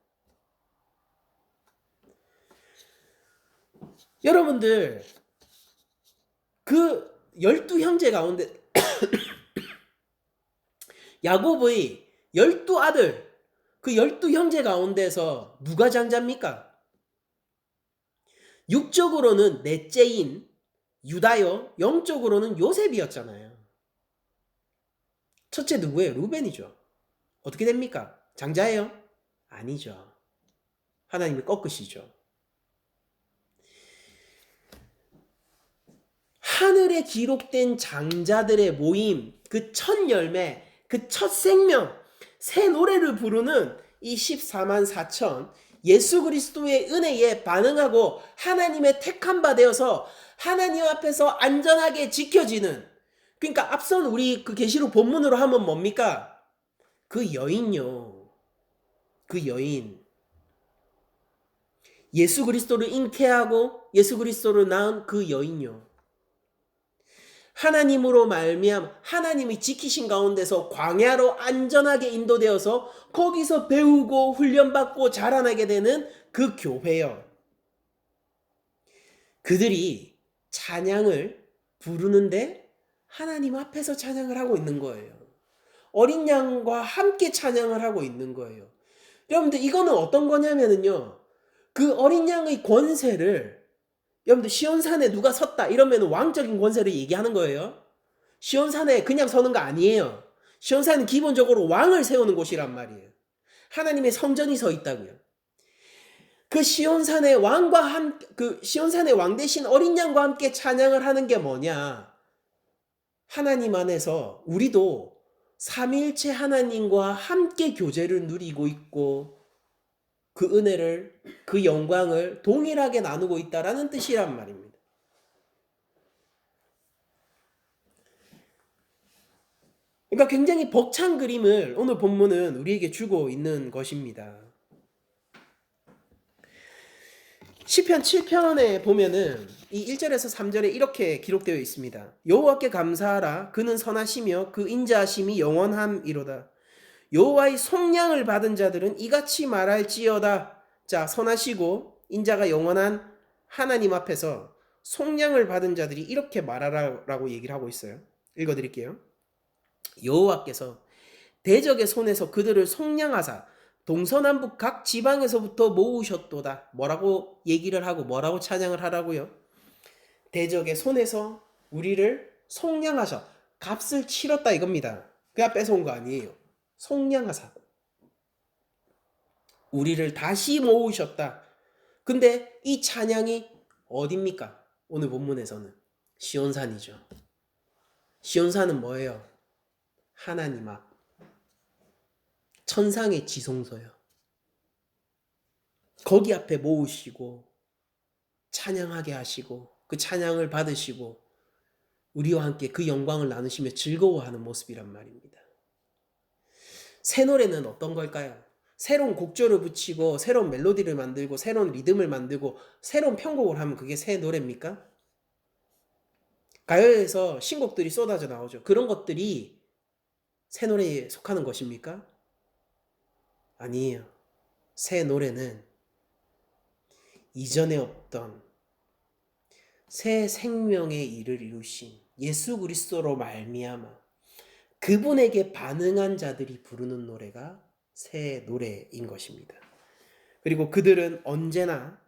여러분들, 그 12형제 가운데 야곱의 12아들, 그 12형제 가운데서 누가 장자입니까? 육적으로는 넷째인 유다요, 영적으로는 요셉이었잖아요. 첫째 누구예요? 루벤이죠. 어떻게 됩니까? 장자예요? 아니죠. 하나님이 꺾으시죠. 하늘에 기록된 장자들의 모임, 그 첫 열매, 그 첫 생명, 새 노래를 부르는 이 14만 4천 예수 그리스도의 은혜에 반응하고 하나님의 택한 바 되어서 하나님 앞에서 안전하게 지켜지는, 그러니까 앞선 우리 그 계시록 본문으로 하면 뭡니까? 그 여인요. 그 여인. 예수 그리스도를 잉태하고 예수 그리스도를 낳은 그 여인요. 하나님으로 말미암아 하나님이 지키신 가운데서 광야로 안전하게 인도되어서 거기서 배우고 훈련받고 자라나게 되는 그 교회요. 그들이 찬양을 부르는데 하나님 앞에서 찬양을 하고 있는 거예요. 어린 양과 함께 찬양을 하고 있는 거예요. 여러분들, 이거는 어떤 거냐면요, 그 어린 양의 권세를, 여러분들, 시온산에 누가 섰다 이러면 왕적인 권세를 얘기하는 거예요. 시온산에 그냥 서는 거 아니에요. 시온산은 기본적으로 왕을 세우는 곳이란 말이에요. 하나님의 성전이 서 있다고요. 그 시온산의 왕과 그 시온산의 왕 대신 어린 양과 함께 찬양을 하는 게 뭐냐? 하나님 안에서 우리도 삼위일체 하나님과 함께 교제를 누리고 있고 그 은혜를, 그 영광을 동일하게 나누고 있다라는 뜻이란 말입니다. 그러니까 굉장히 벅찬 그림을 오늘 본문은 우리에게 주고 있는 것입니다. 시편 7편에 보면은 이 1절에서 3절에 이렇게 기록되어 있습니다. 여호와께 감사하라. 그는 선하시며 그 인자하심이 영원함이로다. 여호와의 속량을 받은 자들은 이같이 말할지어다. 자, 선하시고 인자가 영원한 하나님 앞에서 속량을 받은 자들이 이렇게 말하라라고 얘기를 하고 있어요. 읽어드릴게요. 여호와께서 대적의 손에서 그들을 속량하사 동서남북 각 지방에서부터 모으셨도다. 뭐라고 얘기를 하고 뭐라고 찬양을 하라고요? 대적의 손에서 우리를 속량하셔. 값을 치렀다 이겁니다. 그냥 뺏어온 거 아니에요. 속량하사 우리를 다시 모으셨다. 근데 이 찬양이 어딥니까? 오늘 본문에서는 시온산이죠. 시온산은 뭐예요? 하나님 앞, 천상의 지성소요. 거기 앞에 모으시고 찬양하게 하시고 그 찬양을 받으시고 우리와 함께 그 영광을 나누시며 즐거워하는 모습이란 말입니다. 새 노래는 어떤 걸까요? 새로운 곡조를 붙이고 새로운 멜로디를 만들고 새로운 리듬을 만들고 새로운 편곡을 하면 그게 새 노래입니까? 가요에서 신곡들이 쏟아져 나오죠. 그런 것들이 새 노래에 속하는 것입니까? 아니에요. 새 노래는 이전에 없던 새 생명의 일을 이루신 예수 그리스도로 말미암아 그분에게 반응한 자들이 부르는 노래가 새 노래인 것입니다. 그리고 그들은 언제나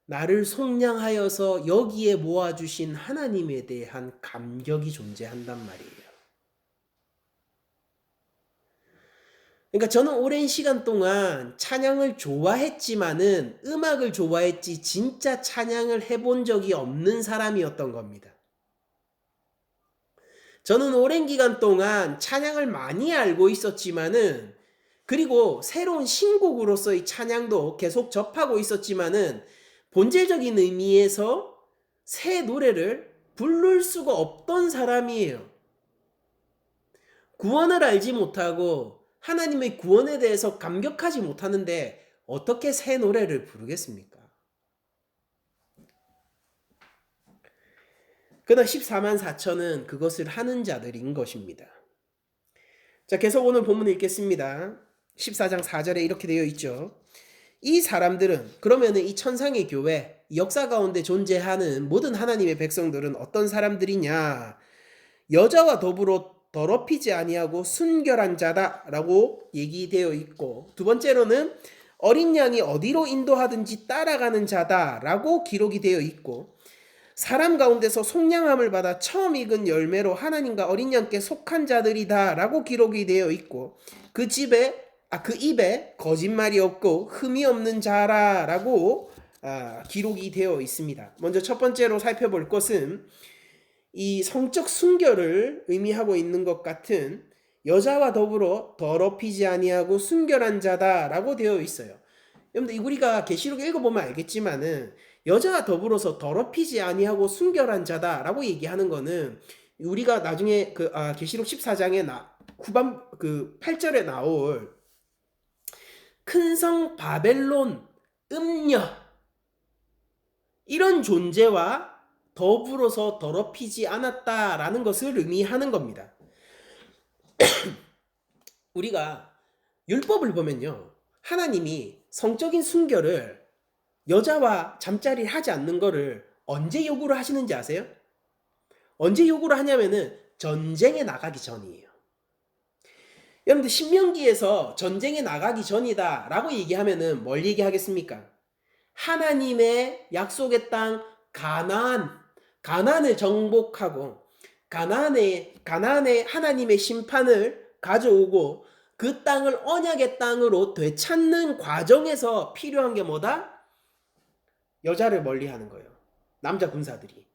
나를 속량하여서 여기에 모아주신 하나님에 대한 감격이 존재한단 말이에요. 그러니까 저는 오랜 시간 동안 찬양을 좋아했지만은 음악을 좋아했지 진짜 찬양을 해본 적이 없는 사람이었던 겁니다. 저는 오랜 기간 동안 찬양을 많이 알고 있었지만은 그리고 새로운 신곡으로서의 찬양도 계속 접하고 있었지만은 본질적인 의미에서 새 노래를 부를 수가 없던 사람이에요. 구원을 알지 못하고 하나님의 구원에 대해서 감격하지 못하는데 어떻게 새 노래를 부르겠습니까? 그러나 14만 4천은 그것을 하는 자들인 것입니다. 자, 계속 오늘 본문 읽겠습니다. 14장 4절에 이렇게 되어 있죠. 이 사람들은 그러면 이 천상의 교회 역사 가운데 존재하는 모든 하나님의 백성들은 어떤 사람들이냐? 여자와 더불어 더럽히지 아니하고 순결한 자다라고 얘기되어 있고, 두 번째로는 어린 양이 어디로 인도하든지 따라가는 자다라고 기록이 되어 있고, 사람 가운데서 속량함을 받아 처음 익은 열매로 하나님과 어린 양께 속한 자들이다라고 기록이 되어 있고, 그 입에 거짓말이 없고 흠이 없는 자라라고 기록이 되어 있습니다. 먼저 첫 번째로 살펴볼 것은 이 성적 순결을 의미하고 있는 것 같은 여자와 더불어 더럽히지 아니하고 순결한 자다라고 되어 있어요. 여러분들 우리가 계시록 읽어보면 알겠지만은 여자와 더불어서 더럽히지 아니하고 순결한 자다라고 얘기하는 거는 우리가 나중에 계시록 14장에 후반 8절에 나올 큰 성 바벨론 음녀 이런 존재와 더불어서 더럽히지 않았다라는 것을 의미하는 겁니다. 우리가 율법을 보면요, 하나님이 성적인 순결을 여자와 잠자리를 하지 않는 거를 언제 요구를 하시는지 아세요? 언제 요구를 하냐면은 전쟁에 나가기 전이에요. 여러분들 신명기에서 전쟁에 나가기 전이다 라고 얘기하면은 뭘 얘기하겠습니까? 하나님의 약속의 땅 가나안을 정복하고 가나안에 하나님의 심판을 가져오고 그 땅을 언약의 땅으로 되찾는 과정에서 필요한 게 뭐다? 여자를 멀리하는 거예요. 남자 군사들이.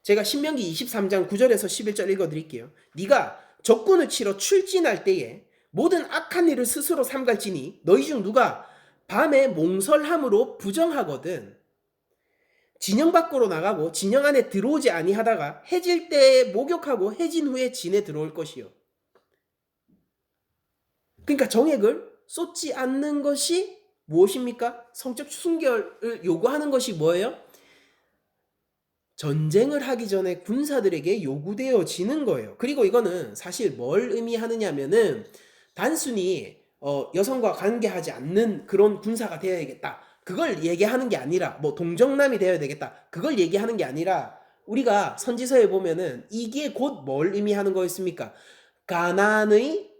제가 신명기 23장 9절에서 11절 읽어드릴게요. 네가 적군을 치러 출진할 때에 모든 악한 일을 스스로 삼갈지니 너희 중 누가 밤에 몽설함으로 부정하거든 진영 밖으로 나가고 진영 안에 들어오지 아니하다가 해질 때에 목욕하고 해진 후에 진에 들어올 것이요. 그러니까 정액을 쏟지 않는 것이 무엇입니까? 성적 순결을 요구하는 것이 뭐예요? 전쟁을 하기 전에 군사들에게 요구되어지는 거예요. 그리고 이거는 사실 뭘 의미하느냐면은 단순히 여성과 관계하지 않는 그런 군사가 되어야겠다. 그걸 얘기하는 게 아니라 뭐 동정남이 되어야 되겠다. 그걸 얘기하는 게 아니라 우리가 선지서에 보면은 이게 곧 뭘 의미하는 거였습니까? 가나안의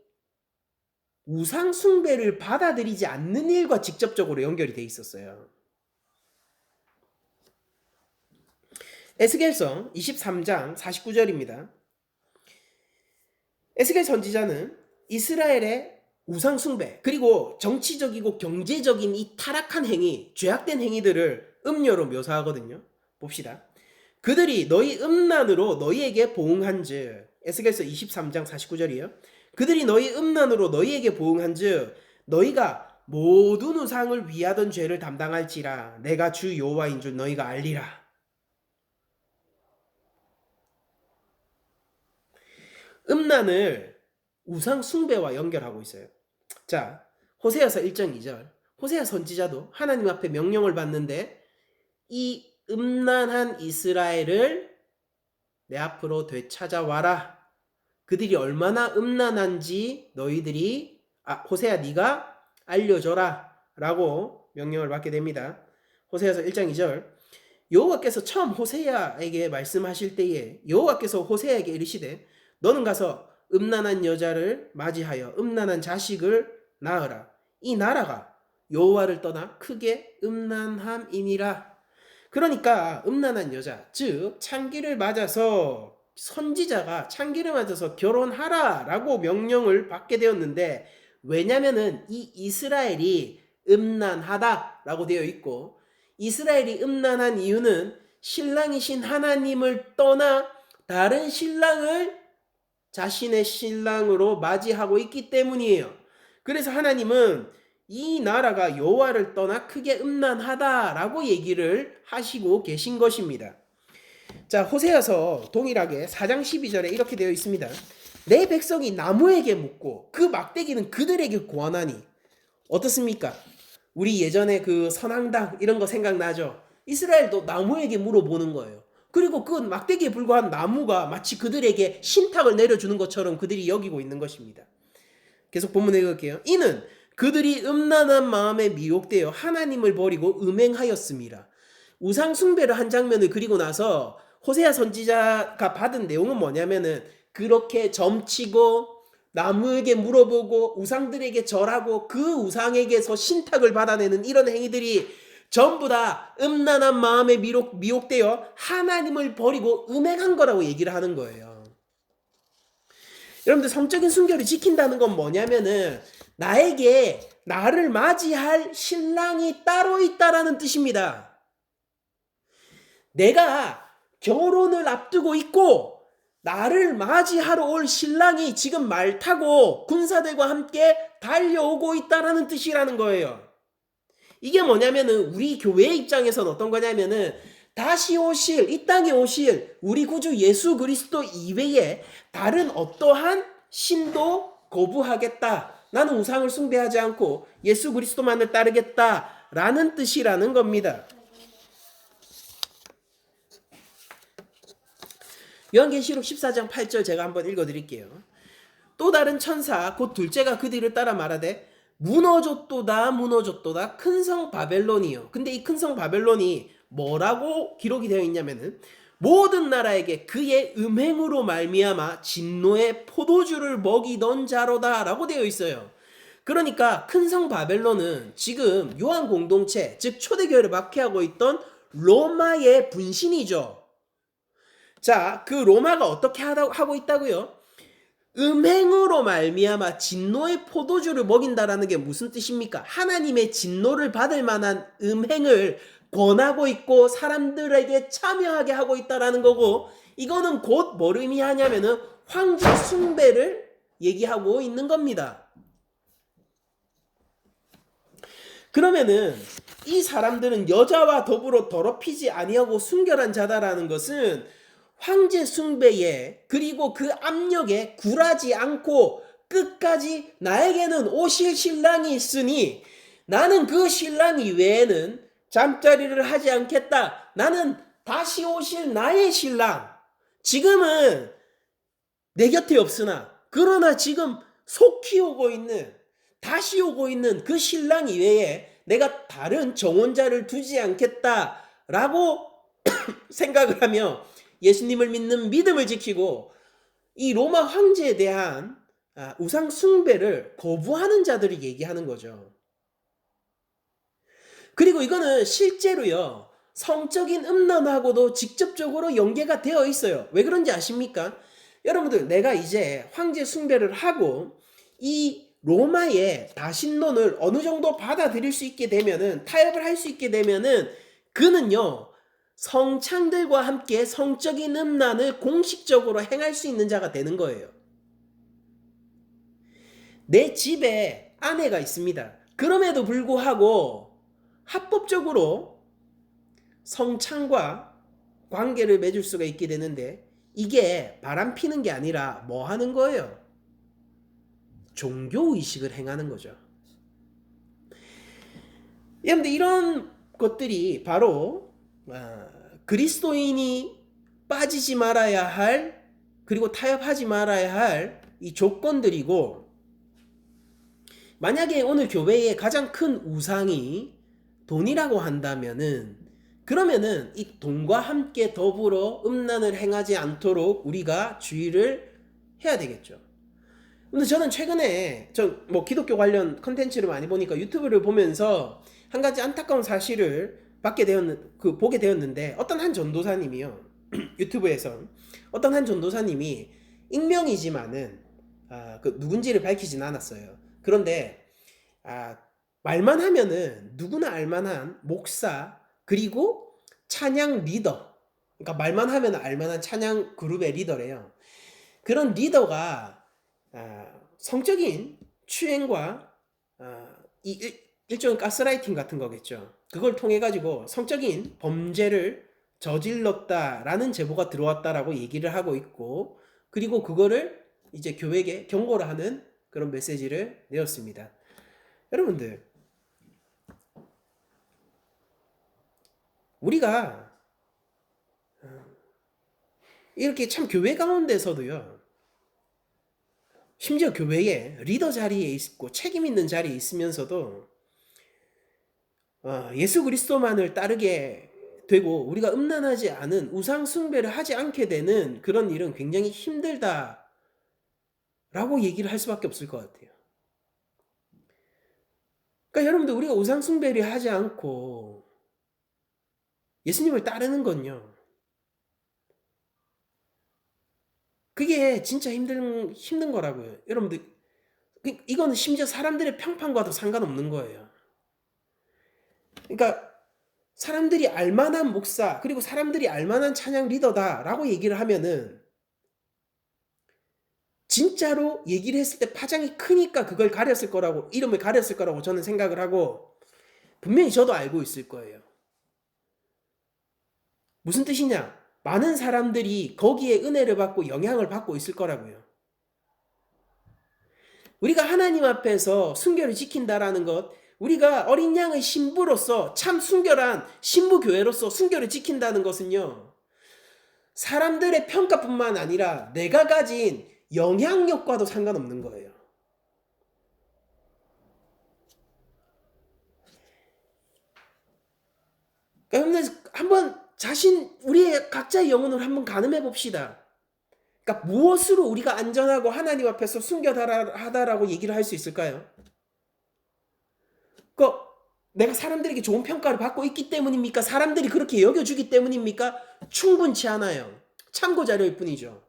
우상 숭배를 받아들이지 않는 일과 직접적으로 연결이 돼 있었어요. 에스겔서 23장 49절입니다. 에스겔 선지자는 이스라엘의 우상 숭배 그리고 정치적이고 경제적인 이 타락한 행위, 죄악된 행위들을 음녀로 묘사하거든요. 봅시다. 그들이 너희 음란으로 너희에게 보응한즉 에스겔서 23장 49절이에요. 그들이 너희 음란으로 너희에게 보응한즉 너희가 모든 우상을 위하던 죄를 담당할지라 내가 주 여호와인 줄 너희가 알리라. 음란을 우상 숭배와 연결하고 있어요. 자, 호세아서 1장 2절. 호세아 선지자도 하나님 앞에 명령을 받는데 이 음란한 이스라엘을 내 앞으로 되찾아와라. 그들이 얼마나 음란한지 너희들이 호세아 네가 알려줘라 라고 명령을 받게 됩니다. 호세아서 1장 2절. 여호와께서 처음 호세아에게 말씀하실 때에 여호와께서 호세아에게 이르시되 너는 가서 음란한 여자를 맞이하여 음란한 자식을 낳으라. 이 나라가 여호와를 떠나 크게 음란함이니라. 그러니까 음란한 여자, 즉 창기를 맞아서 선지자가 창기를 맞아서 결혼하라라고 명령을 받게 되었는데, 왜냐면은 이 이스라엘이 음란하다라고 되어 있고, 이스라엘이 음란한 이유는 신랑이신 하나님을 떠나 다른 신랑을 자신의 신랑으로 맞이하고 있기 때문이에요. 그래서 하나님은 이 나라가 여호와를 떠나 크게 음란하다라고 얘기를 하시고 계신 것입니다. 자, 호세아서 동일하게 4장 12절에 이렇게 되어 있습니다. 내 백성이 나무에게 묻고 그 막대기는 그들에게 고하나니. 어떻습니까? 우리 예전에 그 선앙당 이런 거 생각나죠? 이스라엘도 나무에게 물어보는 거예요. 그리고 그 막대기에 불과한 나무가 마치 그들에게 신탁을 내려주는 것처럼 그들이 여기고 있는 것입니다. 계속 본문 읽을게요. 이는 그들이 음란한 마음에 미혹되어 하나님을 버리고 음행하였습니다. 우상 숭배를 한 장면을 그리고 나서 호세아 선지자가 받은 내용은 뭐냐면은 그렇게 점치고 나무에게 물어보고 우상들에게 절하고 그 우상에게서 신탁을 받아내는 이런 행위들이 전부 다 음란한 마음에 미혹되어 하나님을 버리고 음행한 거라고 얘기를 하는 거예요. 여러분들, 성적인 순결을 지킨다는 건 뭐냐면은 나에게 나를 맞이할 신랑이 따로 있다라는 뜻입니다. 내가 결혼을 앞두고 있고 나를 맞이하러 올 신랑이 지금 말 타고 군사들과 함께 달려오고 있다라는 뜻이라는 거예요. 이게 뭐냐면은 우리 교회의 입장에서는 어떤 거냐면은 다시 오실, 이 땅에 오실 우리 구주 예수 그리스도 이외에 다른 어떠한 신도 거부하겠다. 나는 우상을 숭배하지 않고 예수 그리스도만을 따르겠다라는 뜻이라는 겁니다. 요한계시록 14장 8절 제가 한번 읽어드릴게요. 또 다른 천사 곧 둘째가 그 뒤를 따라 말하되 무너졌도다 무너졌도다 큰 성 바벨론이요. 근데 이 큰 성 바벨론이 뭐라고 기록이 되어 있냐면은 모든 나라에게 그의 음행으로 말미암아 진노의 포도주를 먹이던 자로다 라고 되어 있어요. 그러니까 큰 성 바벨론은 지금 요한 공동체, 즉 초대교회를 박해하고 있던 로마의 분신이죠. 자, 그 로마가 어떻게 하고 있다고요? 음행으로 말미암아 진노의 포도주를 먹인다라는 게 무슨 뜻입니까? 하나님의 진노를 받을 만한 음행을 권하고 있고 사람들에게 참여하게 하고 있다라는 거고, 이거는 곧 뭘 의미하냐면은 황제 숭배를 얘기하고 있는 겁니다. 그러면은 이 사람들은 여자와 더불어 더럽히지 아니하고 순결한 자다라는 것은 황제 숭배에 그리고 그 압력에 굴하지 않고 끝까지 나에게는 오실 신랑이 있으니 나는 그 신랑 이외에는 잠자리를 하지 않겠다. 나는 다시 오실 나의 신랑, 지금은 내 곁에 없으나 그러나 지금 속히 오고 있는, 다시 오고 있는 그 신랑 이외에 내가 다른 정혼자를 두지 않겠다라고 생각을 하며 예수님을 믿는 믿음을 지키고 이 로마 황제에 대한 우상 숭배를 거부하는 자들이 얘기하는 거죠. 그리고 이거는 실제로요, 성적인 음란하고도 직접적으로 연계가 되어 있어요. 왜 그런지 아십니까? 여러분들, 내가 이제 황제 숭배를 하고 이 로마의 다신론을 어느 정도 받아들일 수 있게 되면은, 타협을 할 수 있게 되면은 그는요 성창들과 함께 성적인 음란을 공식적으로 행할 수 있는 자가 되는 거예요. 내 집에 아내가 있습니다. 그럼에도 불구하고 합법적으로 성창과 관계를 맺을 수가 있게 되는데, 이게 바람 피는 게 아니라 뭐 하는 거예요? 종교의식을 행하는 거죠. 여러분들, 이런 것들이 바로 그리스도인이 빠지지 말아야 할, 그리고 타협하지 말아야 할 이 조건들이고, 만약에 오늘 교회의 가장 큰 우상이 돈이라고 한다면은 그러면은 이 돈과 함께 더불어 음란을 행하지 않도록 우리가 주의를 해야 되겠죠. 근데 저는 최근에 뭐 기독교 관련 컨텐츠를 많이 보니까 유튜브를 보면서 한 가지 안타까운 사실을 보게 되었는데, 어떤 한 전도사님이요. 유튜브에서 어떤 한 전도사님이 익명이지만은 그 누군지를 밝히진 않았어요. 그런데 말만 하면은 누구나 알만한 목사, 그리고 찬양 리더, 그러니까 말만 하면 알만한 찬양 그룹의 리더래요. 그런 리더가 성적인 추행과 일종의 가스라이팅 같은 거겠죠. 그걸 통해 가지고 성적인 범죄를 저질렀다라는 제보가 들어왔다라고 얘기를 하고 있고, 그리고 그거를 이제 교회에 경고를 하는 그런 메시지를 내었습니다. 여러분들, 우리가 이렇게 참 교회 가운데서도요, 심지어 교회에 리더 자리에 있고 책임 있는 자리에 있으면서도 예수 그리스도만을 따르게 되고 우리가 음란하지 않은 우상 숭배를 하지 않게 되는 그런 일은 굉장히 힘들다라고 얘기를 할 수밖에 없을 것 같아요. 그러니까 여러분들, 우리가 우상 숭배를 하지 않고 예수님을 따르는 건요, 그게 진짜 힘든 거라고요. 여러분들, 이거는 심지어 사람들의 평판과도 상관없는 거예요. 그러니까 사람들이 알만한 목사, 그리고 사람들이 알만한 찬양 리더다라고 얘기를 하면은 진짜로 얘기를 했을 때 파장이 크니까 그걸 가렸을 거라고, 이름을 가렸을 거라고 저는 생각을 하고, 분명히 저도 알고 있을 거예요. 무슨 뜻이냐? 많은 사람들이 거기에 은혜를 받고 영향을 받고 있을 거라고요. 우리가 하나님 앞에서 순결을 지킨다라는 것, 우리가 어린 양의 신부로서 참 순결한 신부교회로서 순결을 지킨다는 것은요, 사람들의 평가뿐만 아니라 내가 가진 영향력과도 상관없는 거예요. 그러니까 한번 우리의 각자의 영혼을 한번 가늠해 봅시다. 그러니까 무엇으로 우리가 안전하고 하나님 앞에서 순결하다라고 얘기를 할 수 있을까요? 내가 사람들에게 좋은 평가를 받고 있기 때문입니까? 사람들이 그렇게 여겨주기 때문입니까? 충분치 않아요. 참고 자료일 뿐이죠.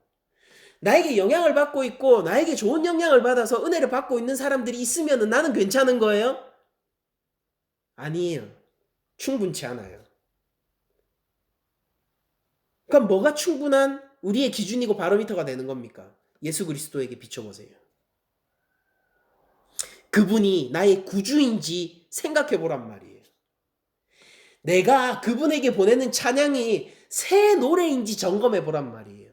나에게 영향을 받고 있고 나에게 좋은 영향을 받아서 은혜를 받고 있는 사람들이 있으면 나는 괜찮은 거예요? 아니에요. 충분치 않아요. 그럼 뭐가 충분한 우리의 기준이고 바로미터가 되는 겁니까? 예수 그리스도에게 비춰보세요. 그분이 나의 구주인지 생각해 보란 말이에요. 내가 그분에게 보내는 찬양이 새 노래인지 점검해 보란 말이에요.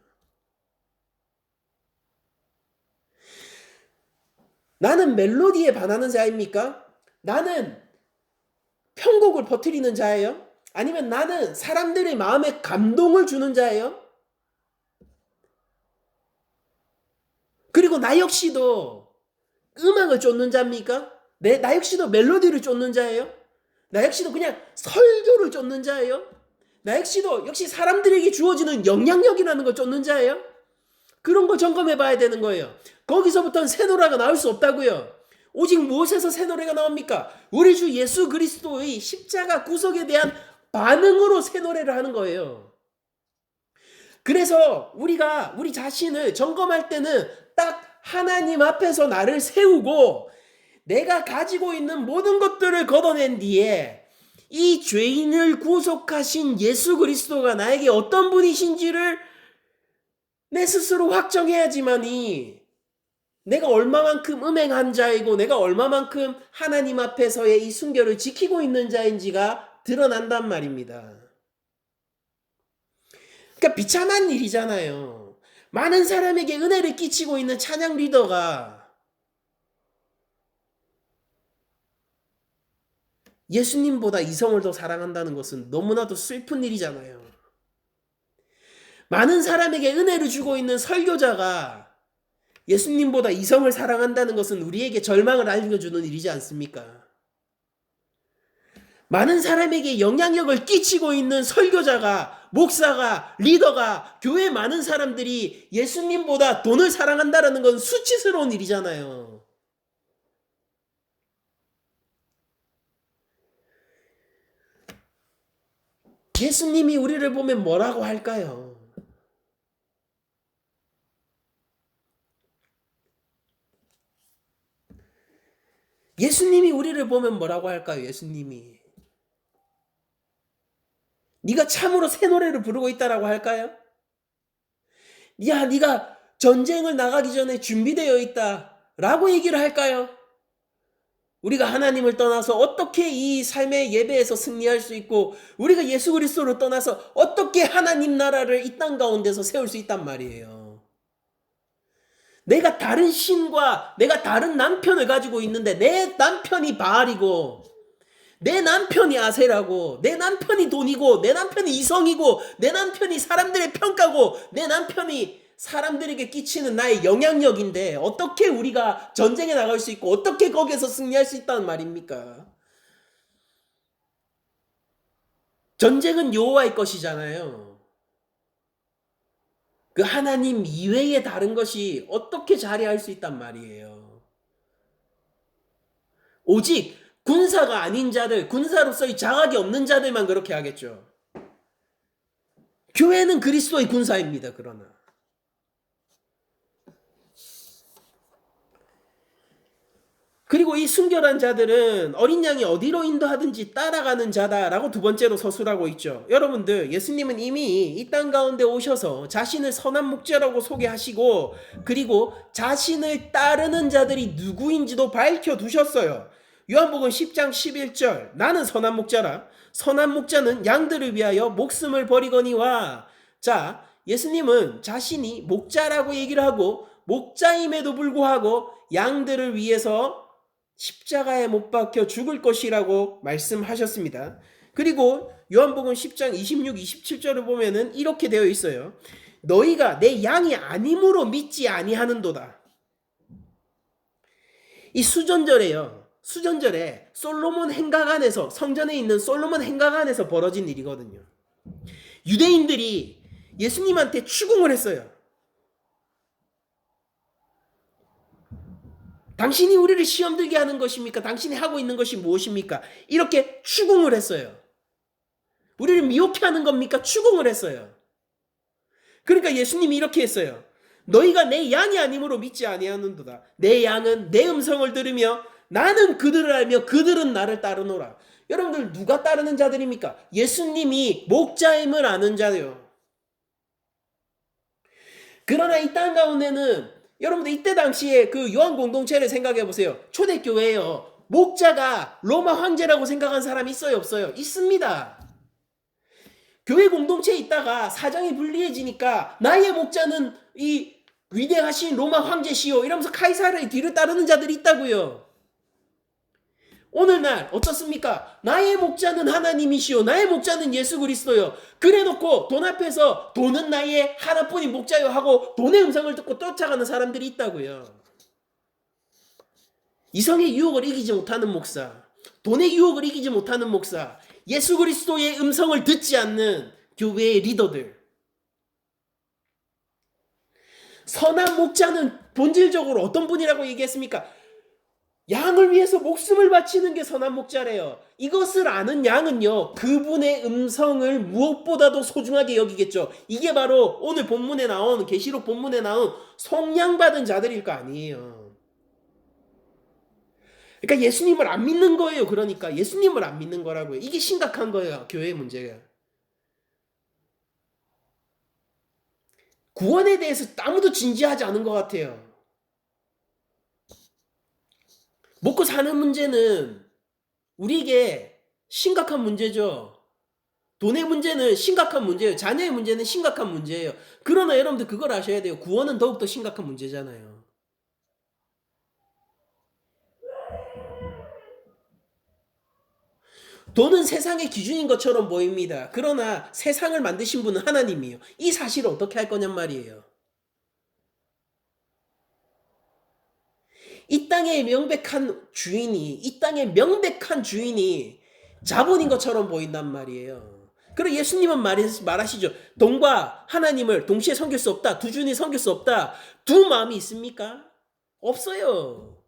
나는 멜로디에 반하는 자입니까? 나는 편곡을 퍼뜨리는 자예요? 아니면 나는 사람들의 마음에 감동을 주는 자예요? 그리고 나 역시도 음악을 쫓는 자입니까? 나 역시도 멜로디를 쫓는 자예요? 나 역시도 그냥 설교를 쫓는 자예요? 나 역시도 역시 사람들에게 주어지는 영향력이라는 걸 쫓는 자예요? 그런 거 점검해 봐야 되는 거예요. 거기서부터는 새 노래가 나올 수 없다고요. 오직 무엇에서 새 노래가 나옵니까? 우리 주 예수 그리스도의 십자가 구속에 대한 반응으로 새 노래를 하는 거예요. 그래서 우리가 우리 자신을 점검할 때는 딱 하나님 앞에서 나를 세우고 내가 가지고 있는 모든 것들을 걷어낸 뒤에 이 죄인을 구속하신 예수 그리스도가 나에게 어떤 분이신지를 내 스스로 확정해야지만이 내가 얼마만큼 음행한 자이고 내가 얼마만큼 하나님 앞에서의 이 순결을 지키고 있는 자인지가 드러난단 말입니다. 그러니까 비참한 일이잖아요. 많은 사람에게 은혜를 끼치고 있는 찬양 리더가 예수님보다 이성을 더 사랑한다는 것은 너무나도 슬픈 일이잖아요. 많은 사람에게 은혜를 주고 있는 설교자가 예수님보다 이성을 사랑한다는 것은 우리에게 절망을 알려주는 일이지 않습니까? 많은 사람에게 영향력을 끼치고 있는 설교자가, 목사가, 리더가, 교회 많은 사람들이 예수님보다 돈을 사랑한다는 건 수치스러운 일이잖아요. 예수님이 우리를 보면 뭐라고 할까요? 예수님이 우리를 보면 뭐라고 할까요? 예수님이. 네가 참으로 새 노래를 부르고 있다라고 할까요? 야, 네가 전쟁을 나가기 전에 준비되어 있다라고 얘기를 할까요? 우리가 하나님을 떠나서 어떻게 이 삶의 예배에서 승리할 수 있고 우리가 예수 그리스도를 떠나서 어떻게 하나님 나라를 이 땅 가운데서 세울 수 있단 말이에요. 내가 다른 신과 내가 다른 남편을 가지고 있는데 내 남편이 바알이고 내 남편이 아세라고 내 남편이 돈이고 내 남편이 이성이고 내 남편이 사람들의 평가고 내 남편이 사람들에게 끼치는 나의 영향력인데 어떻게 우리가 전쟁에 나갈 수 있고 어떻게 거기에서 승리할 수 있다는 말입니까? 전쟁은 여호와의 것이잖아요. 그 하나님 이외의 다른 것이 어떻게 자리할 수 있단 말이에요. 오직 군사가 아닌 자들, 군사로서의 자각이 없는 자들만 그렇게 하겠죠. 교회는 그리스도의 군사입니다. 그러나 그리고 이 순결한 자들은 어린 양이 어디로 인도하든지 따라가는 자다라고 두 번째로 서술하고 있죠. 여러분들, 예수님은 이미 이 땅 가운데 오셔서 자신을 선한 목자라고 소개하시고 그리고 자신을 따르는 자들이 누구인지도 밝혀두셨어요. 요한복음 10장 11절 나는 선한 목자라 선한 목자는 양들을 위하여 목숨을 버리거니와. 자, 예수님은 자신이 목자라고 얘기를 하고 목자임에도 불구하고 양들을 위해서 십자가에 못 박혀 죽을 것이라고 말씀하셨습니다. 그리고 요한복음 10장 26, 27절을 보면은 이렇게 되어 있어요. 너희가 내 양이 아님으로 믿지 아니하는도다. 이 수전절에요. 수전절에 솔로몬 행각안에서 성전에 있는 솔로몬 행각안에서 벌어진 일이거든요. 유대인들이 예수님한테 추궁을 했어요. 당신이 우리를 시험 들게 하는 것입니까? 당신이 하고 있는 것이 무엇입니까? 이렇게 추궁을 했어요. 우리를 미혹해 하는 겁니까? 추궁을 했어요. 그러니까 예수님이 이렇게 했어요. 너희가 내 양이 아님으로 믿지 아니하는도다. 내 양은 내 음성을 들으며 나는 그들을 알며 그들은 나를 따르노라. 여러분들 누가 따르는 자들입니까? 예수님이 목자임을 아는 자요. 그러나 이 땅 가운데는 여러분들 이때 당시에 그 요한 공동체를 생각해 보세요. 초대교회예요. 목자가 로마 황제라고 생각한 사람이 있어요, 없어요? 있습니다. 교회 공동체에 있다가 사정이 불리해지니까 나의 목자는 이 위대하신 로마 황제시요 이러면서 카이사르의 뒤를 따르는 자들이 있다고요. 오늘날 어떻습니까? 나의 목자는 하나님이시요 나의 목자는 예수 그리스도요. 그래놓고 돈 앞에서 돈은 나의 하나뿐인 목자요 하고 돈의 음성을 듣고 쫓아가는 사람들이 있다고요. 이성의 유혹을 이기지 못하는 목사, 돈의 유혹을 이기지 못하는 목사, 예수 그리스도의 음성을 듣지 않는 교회의 리더들. 선한 목자는 본질적으로 어떤 분이라고 얘기했습니까? 양을 위해서 목숨을 바치는 게 선한 목자래요. 이것을 아는 양은요, 그분의 음성을 무엇보다도 소중하게 여기겠죠. 이게 바로 오늘 본문에 나온, 계시록 본문에 나온 속량받은 자들일 거 아니에요. 그러니까 예수님을 안 믿는 거예요. 그러니까 예수님을 안 믿는 거라고요. 이게 심각한 거예요. 교회의 문제가. 구원에 대해서 아무도 진지하지 않은 것 같아요. 먹고 사는 문제는 우리에게 심각한 문제죠. 돈의 문제는 심각한 문제예요. 자녀의 문제는 심각한 문제예요. 그러나 여러분들 그걸 아셔야 돼요. 구원은 더욱더 심각한 문제잖아요. 돈은 세상의 기준인 것처럼 보입니다. 그러나 세상을 만드신 분은 하나님이에요. 이 사실을 어떻게 할 거냔 말이에요. 이 땅의 명백한 주인이 자본인 것처럼 보인단 말이에요. 그리고 예수님은 말하시죠. 돈과 하나님을 동시에 섬길 수 없다. 두 주인이 섬길 수 없다. 두 마음이 있습니까? 없어요.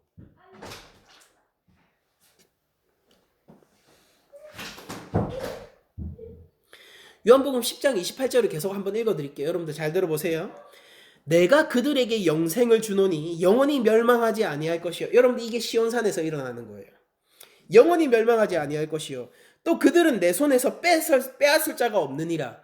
요한복음 10장 28절을 계속 한번 읽어드릴게요. 여러분들 잘 들어보세요. 내가 그들에게 영생을 주노니 영원히 멸망하지 아니할 것이요. 여러분들 이게 시온산에서 일어나는 거예요. 영원히 멸망하지 아니할 것이요. 또 그들은 내 손에서 빼앗을 자가 없느니라.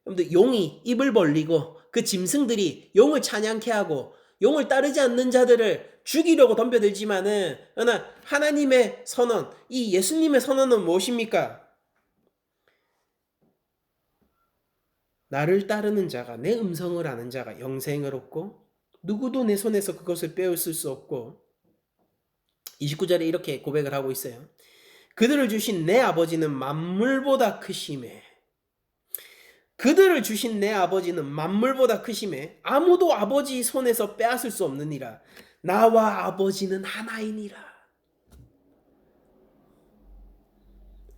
여러분들 용이 입을 벌리고 그 짐승들이 용을 찬양케 하고 용을 따르지 않는 자들을 죽이려고 덤벼들지만은 그러나 하나님의 선언, 이 예수님의 선언은 무엇입니까? 나를 따르는 자가, 내 음성을 아는 자가 영생을 얻고 누구도 내 손에서 그것을 빼앗을 수 없고, 29절에 이렇게 고백을 하고 있어요. 그들을 주신 내 아버지는 만물보다 크심에, 그들을 주신 내 아버지는 만물보다 크심에 아무도 아버지 손에서 빼앗을 수 없느니라. 나와 아버지는 하나이니라.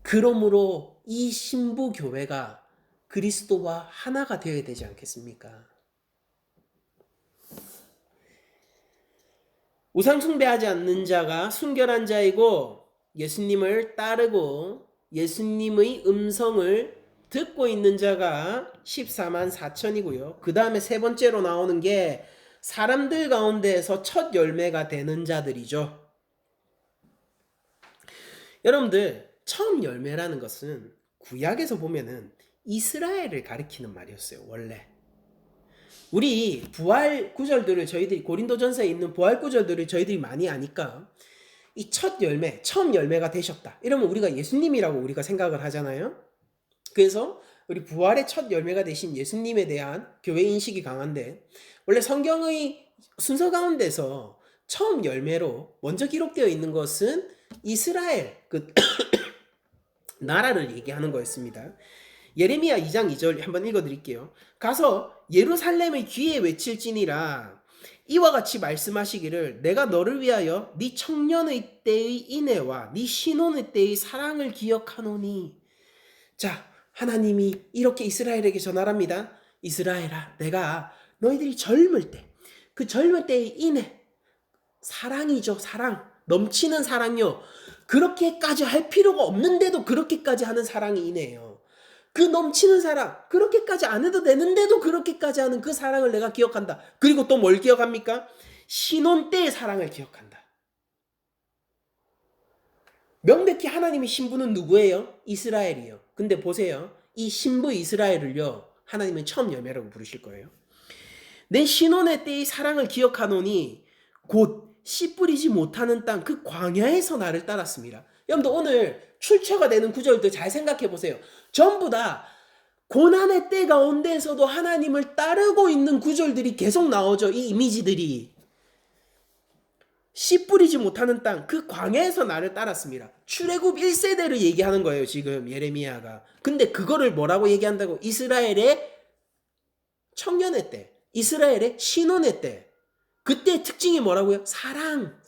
그러므로 이 신부 교회가 그리스도와 하나가 되어야 되지 않겠습니까? 우상 숭배하지 않는 자가 순결한 자이고 예수님을 따르고 예수님의 음성을 듣고 있는 자가 14만 4천이고요. 그 다음에 세 번째로 나오는 게 사람들 가운데에서 첫 열매가 되는 자들이죠. 여러분들, 처음 열매라는 것은 구약에서 보면은 이스라엘을 가리키는 말이었어요. 원래 우리 부활 구절들을 저희들이 고린도전서에 있는 부활 구절들을 저희들이 많이 아니까 이 첫 열매, 처음 열매가 되셨다 이러면 우리가 예수님이라고 우리가 생각을 하잖아요. 그래서 우리 부활의 첫 열매가 되신 예수님에 대한 교회 인식이 강한데, 원래 성경의 순서 가운데서 처음 열매로 먼저 기록되어 있는 것은 이스라엘 그 나라를 얘기하는 거였습니다. 예레미야 2장 2절 한번 읽어드릴게요. 가서 예루살렘의 귀에 외칠지니라. 이와 같이 말씀하시기를 내가 너를 위하여 네 청년의 때의 인애와 네 신혼의 때의 사랑을 기억하노니. 자, 하나님이 이렇게 이스라엘에게 전하랍니다. 이스라엘아, 내가 너희들이 젊을 때, 그 젊을 때의 인애, 사랑이죠. 사랑, 넘치는 사랑요. 그렇게까지 할 필요가 없는데도 그렇게까지 하는 사랑이 인애예요. 그 넘치는 사랑, 그렇게까지 안 해도 되는데도 그렇게까지 하는 그 사랑을 내가 기억한다. 그리고 또 뭘 기억합니까? 신혼 때의 사랑을 기억한다. 명백히 하나님의 신부는 누구예요? 이스라엘이에요. 근데 보세요. 이 신부 이스라엘을요, 하나님은 처음 열매라고 부르실 거예요. 내 신혼의 때의 사랑을 기억하노니 곧 씨 뿌리지 못하는 땅 그 광야에서 나를 따랐습니다. 여러분들 오늘 출처가 되는 구절들 잘 생각해 보세요. 전부 다 고난의 때 가운데에서도 하나님을 따르고 있는 구절들이 계속 나오죠. 이 이미지들이. 씨 뿌리지 못하는 땅 그 광야에서 나를 따랐습니다. 출애굽 1세대를 얘기하는 거예요. 지금 예레미야가. 근데 그거를 뭐라고 얘기한다고? 이스라엘의 청년의 때, 이스라엘의 신혼의 때. 그때의 특징이 뭐라고요? 사랑.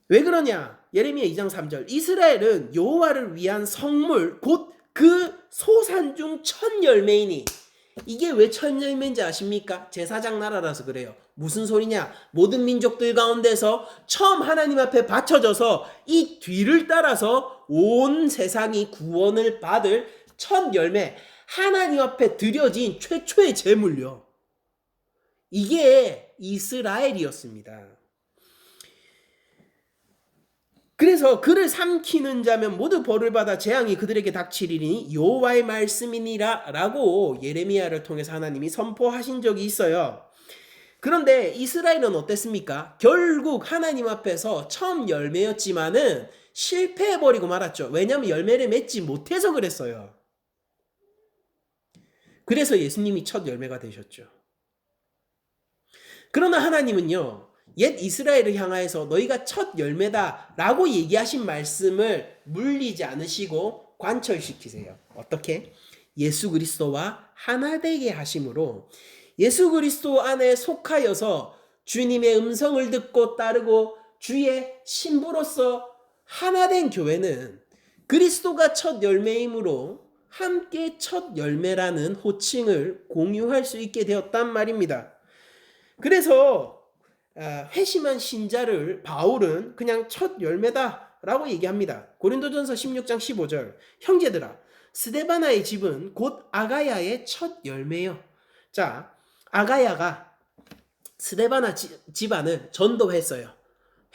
왜 그러냐? 예레미야 2장 3절. 이스라엘은 여호와를 위한 성물 곧 그 소산 중 첫 열매이니. 이게 왜 첫 열매인지 아십니까? 제사장 나라라서 그래요. 무슨 소리냐? 모든 민족들 가운데서 처음 하나님 앞에 바쳐져서 이 뒤를 따라서 온 세상이 구원을 받을 첫 열매, 하나님 앞에 드려진 최초의 제물요. 이게 이스라엘이었습니다. 그래서 그를 삼키는 자면 모두 벌을 받아 재앙이 그들에게 닥치리니 여호와의 말씀이니라 라고 예레미야를 통해서 하나님이 선포하신 적이 있어요. 그런데 이스라엘은 어땠습니까? 결국 하나님 앞에서 처음 열매였지만은 실패해버리고 말았죠. 왜냐하면 열매를 맺지 못해서 그랬어요. 그래서 예수님이 첫 열매가 되셨죠. 그러나 하나님은요, 옛 이스라엘을 향하여서 너희가 첫 열매다 라고 얘기하신 말씀을 물리지 않으시고 관철시키세요. 어떻게? 예수 그리스도와 하나 되게 하심으로 예수 그리스도 안에 속하여서 주님의 음성을 듣고 따르고 주의 신부로서 하나된 교회는 그리스도가 첫 열매이므로 함께 첫 열매라는 호칭을 공유할 수 있게 되었단 말입니다. 그래서 회심한 신자를 바울은 그냥 첫 열매다라고 얘기합니다. 고린도전서 16장 15절, 형제들아 스데바나의 집은 곧 아가야의 첫 열매요. 자, 아가야가 스데바나 집안을 전도했어요.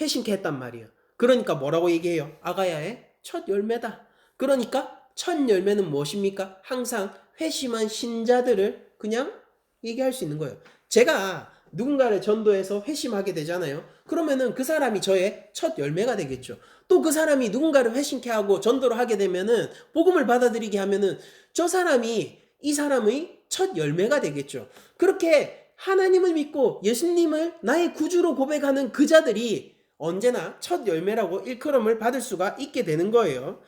회심케 했단 말이에요. 그러니까 뭐라고 얘기해요? 아가야의 첫 열매다. 그러니까 첫 열매는 무엇입니까? 항상 회심한 신자들을 그냥 얘기할 수 있는 거예요. 제가 누군가를 전도해서 회심하게 되잖아요. 그러면은 그 사람이 저의 첫 열매가 되겠죠. 또 그 사람이 누군가를 회심케 하고 전도를 하게 되면은 복음을 받아들이게 하면은 저 사람이 이 사람의 첫 열매가 되겠죠. 그렇게 하나님을 믿고 예수님을 나의 구주로 고백하는 그 자들이 언제나 첫 열매라고 일컬음을 받을 수가 있게 되는 거예요.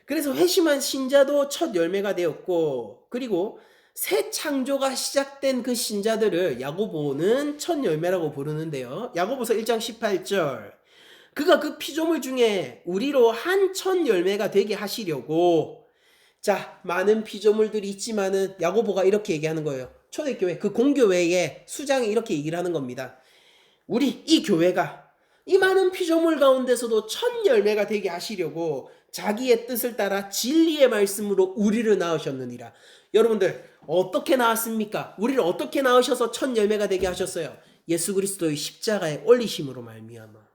그래서 회심한 신자도 첫 열매가 되었고, 그리고 새 창조가 시작된 그 신자들을 야고보는 첫 열매라고 부르는데요. 야고보서 1장 18절, 그가 그 피조물 중에 우리로 한 첫 열매가 되게 하시려고. 자, 많은 피조물들이 있지만은 야고보가 이렇게 얘기하는 거예요. 초대교회, 그 공교회의 수장이 이렇게 얘기를 하는 겁니다. 우리 이 교회가 이 많은 피조물 가운데서도 첫 열매가 되게 하시려고 자기의 뜻을 따라 진리의 말씀으로 우리를 낳으셨느니라. 여러분들 어떻게 낳았습니까? 우리를 어떻게 낳으셔서 첫 열매가 되게 하셨어요? 예수 그리스도의 십자가에 올리심으로 말미암아.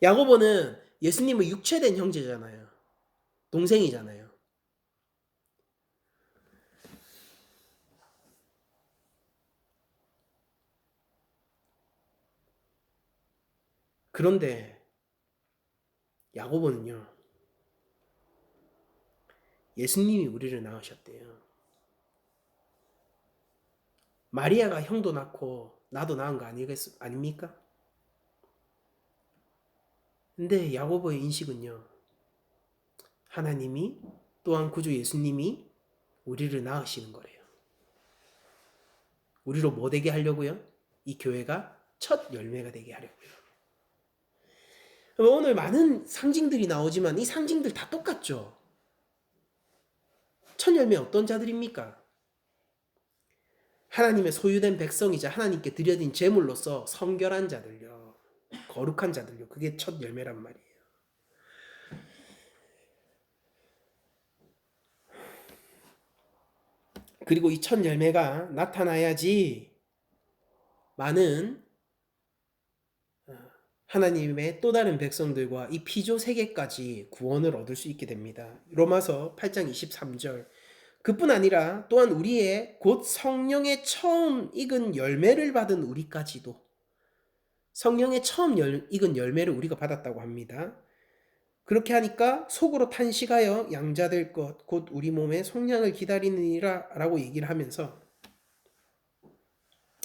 야고보는 예수님의 육체된 형제잖아요. 동생이잖아요. 그런데 야고보는요, 예수님이 우리를 낳으셨대요. 마리아가 형도 낳고 나도 낳은 거 아닙니까? 근데 야고보의 인식은요, 하나님이 또한 구주 예수님이 우리를 낳으시는 거래요. 우리로 뭐 되게 하려고요? 이 교회가 첫 열매가 되게 하려고요. 오늘 많은 상징들이 나오지만 이 상징들 다 똑같죠. 첫 열매 어떤 자들입니까? 하나님의 소유된 백성이자 하나님께 드려진 제물로서 성결한 자들요, 거룩한 자들요, 그게 첫 열매란 말이에요. 그리고 이 첫 열매가 나타나야지 많은 하나님의 또 다른 백성들과 이 피조 세계까지 구원을 얻을 수 있게 됩니다. 로마서 8장 23절, 그뿐 아니라 또한 우리의 곧 성령의 처음 익은 열매를 받은 우리까지도, 성령의 처음 익은 열매를 우리가 받았다고 합니다. 그렇게 하니까 속으로 탄식하여 양자될 것 곧 우리 몸의 속량을 기다리느니라 라고 얘기를 하면서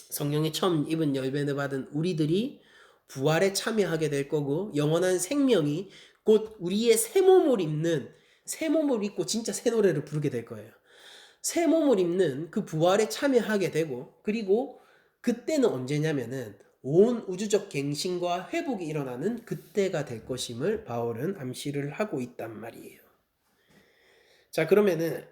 성령의 처음 입은 열매를 받은 우리들이 부활에 참여하게 될 거고, 영원한 생명이 곧 우리의 새 몸을 입고 진짜 새 노래를 부르게 될 거예요. 새 몸을 입는 그 부활에 참여하게 되고, 그리고 그때는 언제냐면은 온 우주적 갱신과 회복이 일어나는 그때가 될 것임을 바울은 암시를 하고 있단 말이에요. 자, 그러면은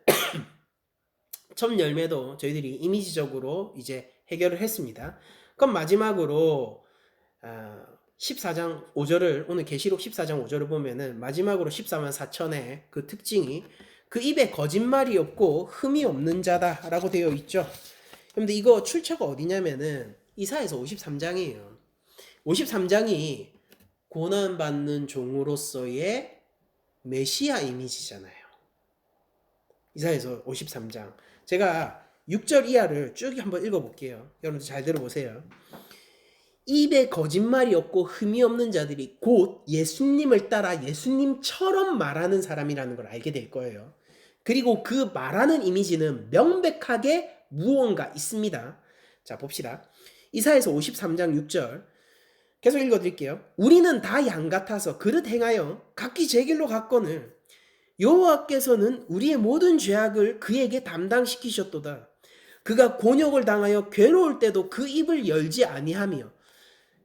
첫 열매도 저희들이 이미지적으로 이제 해결을 했습니다. 그럼 마지막으로 14장 5절을, 오늘 계시록 14장 5절을 보면은 마지막으로 14만 4천의 그 특징이 그 입에 거짓말이 없고 흠이 없는 자다라고 되어 있죠. 그런데 이거 출처가 어디냐면은 이사야서 53장이에요. 53장이 고난받는 종으로서의 메시아 이미지잖아요. 이사야서 53장. 제가 6절 이하를 쭉 한번 읽어볼게요. 여러분들 잘 들어보세요. 입에 거짓말이 없고 흠이 없는 자들이 곧 예수님을 따라 예수님처럼 말하는 사람이라는 걸 알게 될 거예요. 그리고 그 말하는 이미지는 명백하게 무언가 있습니다. 자, 봅시다. 이사야서 53장 6절 계속 읽어드릴게요. 우리는 다 양 같아서 그릇 행하여 각기 제 길로 갔거늘 여호와께서는 우리의 모든 죄악을 그에게 담당시키셨도다. 그가 곤욕을 당하여 괴로울 때도 그 입을 열지 아니하며.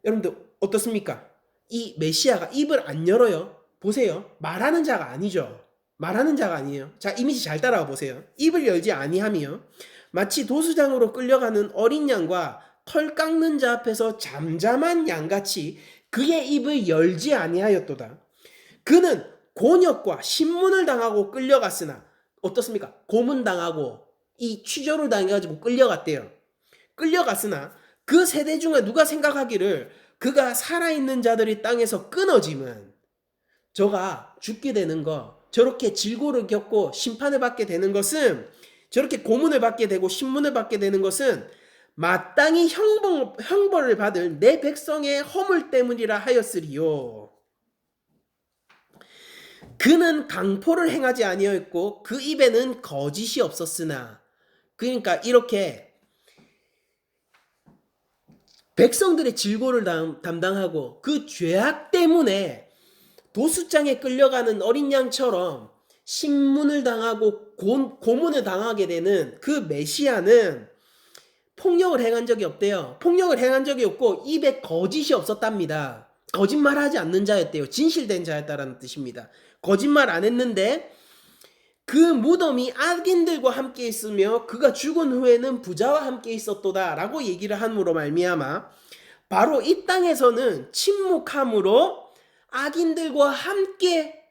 여러분들 어떻습니까? 이 메시아가 입을 안 열어요. 보세요. 말하는 자가 아니죠. 말하는 자가 아니에요. 자, 이미지 잘 따라와 보세요. 입을 열지 아니하며 마치 도수장으로 끌려가는 어린 양과 털 깎는 자 앞에서 잠잠한 양같이 그의 입을 열지 아니하였도다. 그는 곤역과 신문을 당하고 끌려갔으나 어떻습니까? 고문당하고 이 취조를 당해가지고 끌려갔대요. 끌려갔으나 그 세대 중에 누가 생각하기를 그가 살아있는 자들이 땅에서 끊어짐은 저가 죽게 되는 거, 저렇게 질고를 겪고 심판을 받게 되는 것은, 저렇게 고문을 받게 되고 신문을 받게 되는 것은 마땅히 형벌을 받을 내 백성의 허물 때문이라 하였으리요. 그는 강포를 행하지 아니하였고 그 입에는 거짓이 없었으나, 그러니까 이렇게 백성들의 질고를 담당하고 그 죄악 때문에 도수장에 끌려가는 어린 양처럼 신문을 당하고 고문을 당하게 되는 그 메시아는 폭력을 행한 적이 없대요. 폭력을 행한 적이 없고 입에 거짓이 없었답니다. 거짓말하지 않는 자였대요. 진실된 자였다라는 뜻입니다. 거짓말 안 했는데 그 무덤이 악인들과 함께 있으며 그가 죽은 후에는 부자와 함께 있었도다 라고 얘기를 함으로 말미암아 바로 이 땅에서는 침묵함으로 악인들과 함께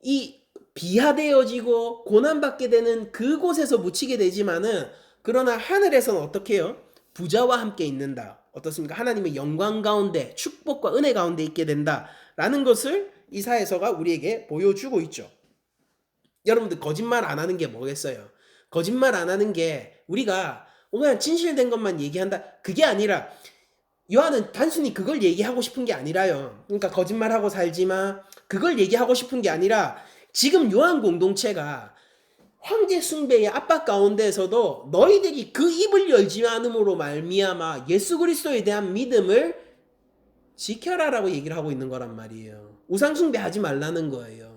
이 비하되어지고 고난받게 되는 그곳에서 묻히게 되지만은, 그러나 하늘에서는 어떻게 해요? 부자와 함께 있는다. 어떻습니까? 하나님의 영광 가운데 축복과 은혜 가운데 있게 된다라는 것을 이사야서가 우리에게 보여주고 있죠. 여러분들 거짓말 안 하는 게 뭐겠어요? 거짓말 안 하는 게 우리가 그냥 진실된 것만 얘기한다. 그게 아니라 요한은 단순히 그걸 얘기하고 싶은 게 아니라요. 그러니까 거짓말하고 살지 마. 그걸 얘기하고 싶은 게 아니라 지금 요한 공동체가 황제 숭배의 압박 가운데에서도 너희들이 그 입을 열지 않음으로 말미암아 예수 그리스도에 대한 믿음을 지켜라라고 얘기를 하고 있는 거란 말이에요. 우상 숭배하지 말라는 거예요.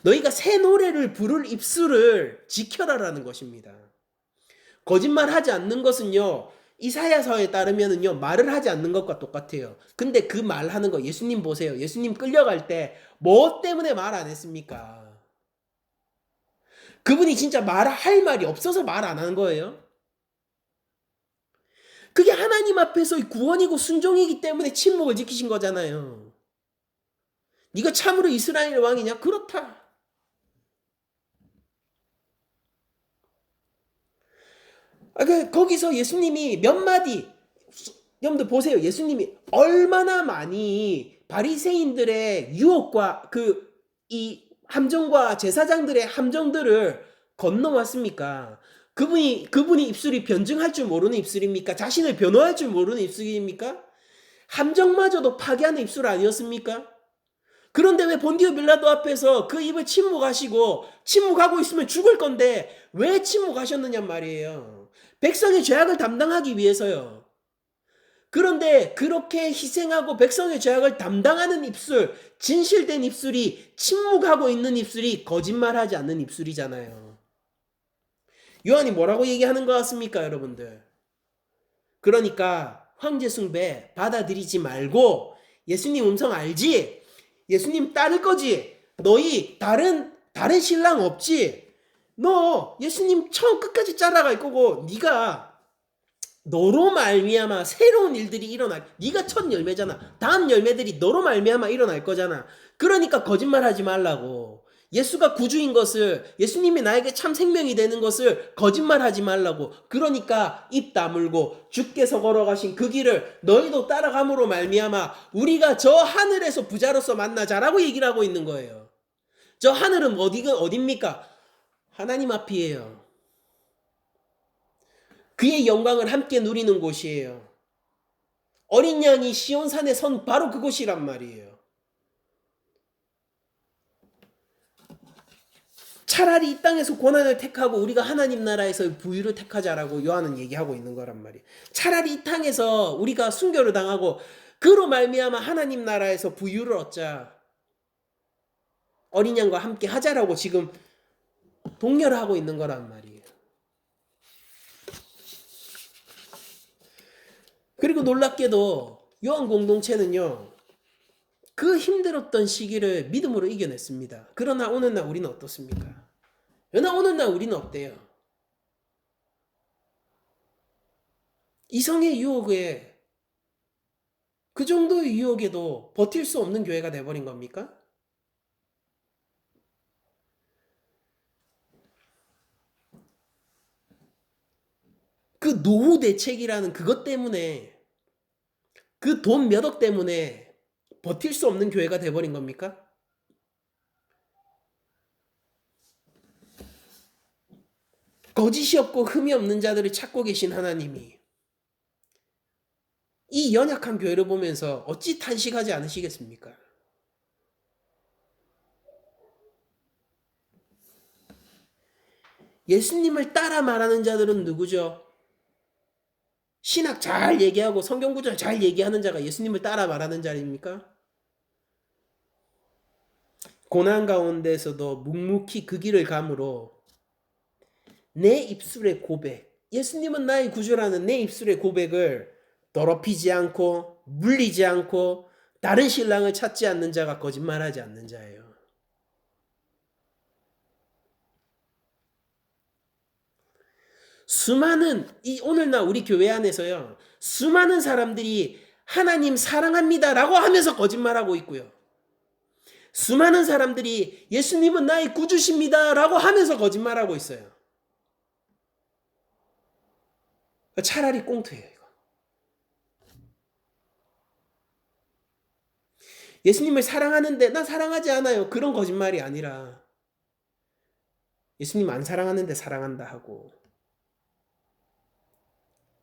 너희가 새 노래를 부를 입술을 지켜라라는 것입니다. 거짓말하지 않는 것은요, 이사야서에 따르면은요, 말을 하지 않는 것과 똑같아요. 근데 그 말하는 거, 예수님 보세요. 예수님 끌려갈 때 뭐 때문에 말 안 했습니까? 그분이 진짜 말할 말이 없어서 말 안 하는 거예요. 그게 하나님 앞에서의 구원이고 순종이기 때문에 침묵을 지키신 거잖아요. 네가 참으로 이스라엘 왕이냐? 그렇다. 거기서 예수님이 몇 마디, 여러분들 보세요. 예수님이 얼마나 많이 바리새인들의 유혹과 이 함정과 제사장들의 함정들을 건너왔습니까? 그분이 입술이 변증할 줄 모르는 입술입니까? 자신을 변호할 줄 모르는 입술입니까? 함정마저도 파괴하는 입술 아니었습니까? 그런데 왜 본디오 빌라도 앞에서 그 입을 침묵하고 있으면 죽을 건데 왜 침묵하셨느냐 말이에요. 백성의 죄악을 담당하기 위해서요. 그런데 그렇게 희생하고 백성의 죄악을 담당하는 입술, 진실된 입술이, 침묵하고 있는 입술이 거짓말하지 않는 입술이잖아요. 요한이 뭐라고 얘기하는 것 같습니까, 여러분들? 그러니까 황제 숭배 받아들이지 말고 예수님 음성 알지? 예수님 따를 거지? 너희 다른 신랑 없지? 너 예수님 처음 끝까지 따라갈 거고 네가 너로 말미암아 새로운 일들이 일어날, 네가 첫 열매잖아. 다음 열매들이 너로 말미암아 일어날 거잖아. 그러니까 거짓말하지 말라고. 예수가 구주인 것을, 예수님이 나에게 참 생명이 되는 것을 거짓말하지 말라고. 그러니까 입 다물고 주께서 걸어가신 그 길을 너희도 따라감으로 말미암아 우리가 저 하늘에서 부자로서 만나자라고 얘기를 하고 있는 거예요. 저 하늘은 어디입니까? 하나님 앞이에요. 그의 영광을 함께 누리는 곳이에요. 어린 양이 시온산에 선 바로 그곳이란 말이에요. 차라리 이 땅에서 고난을 택하고 우리가 하나님 나라에서 부유를 택하자라고 요한은 얘기하고 있는 거란 말이에요. 차라리 이 땅에서 우리가 순교를 당하고 그로 말미암아 하나님 나라에서 부유를 얻자. 어린 양과 함께 하자라고 지금 독려를 하고 있는 거란 말이에요. 그리고 놀랍게도 요한 공동체는요, 그 힘들었던 시기를 믿음으로 이겨냈습니다. 그러나 오늘날 우리는 어떻습니까? 그러나 오늘날 우리는 어때요? 이성의 유혹에, 그 정도의 유혹에도 버틸 수 없는 교회가 돼버린 겁니까? 그 노후 대책이라는 그것 때문에, 그 돈 몇 억 때문에 버틸 수 없는 교회가 돼버린 겁니까? 거짓이 없고 흠이 없는 자들을 찾고 계신 하나님이 이 연약한 교회를 보면서 어찌 탄식하지 않으시겠습니까? 예수님을 따라 말하는 자들은 누구죠? 신학 잘 얘기하고 성경 구절 잘 얘기하는 자가 예수님을 따라 말하는 자입니까? 고난 가운데서도 묵묵히 그 길을 감으로 내 입술의 고백, 예수님은 나의 구주라는 내 입술의 고백을 더럽히지 않고 물리지 않고 다른 신랑을 찾지 않는 자가 거짓말하지 않는 자예요. 수많은 이 오늘날 우리 교회 안에서요, 수많은 사람들이 하나님 사랑합니다라고 하면서 거짓말하고 있고요. 수많은 사람들이 예수님은 나의 구주십니다라고 하면서 거짓말하고 있어요. 차라리 꽁트예요, 이거. 예수님을 사랑하는데 나 사랑하지 않아요. 그런 거짓말이 아니라 예수님 안 사랑하는데 사랑한다 하고,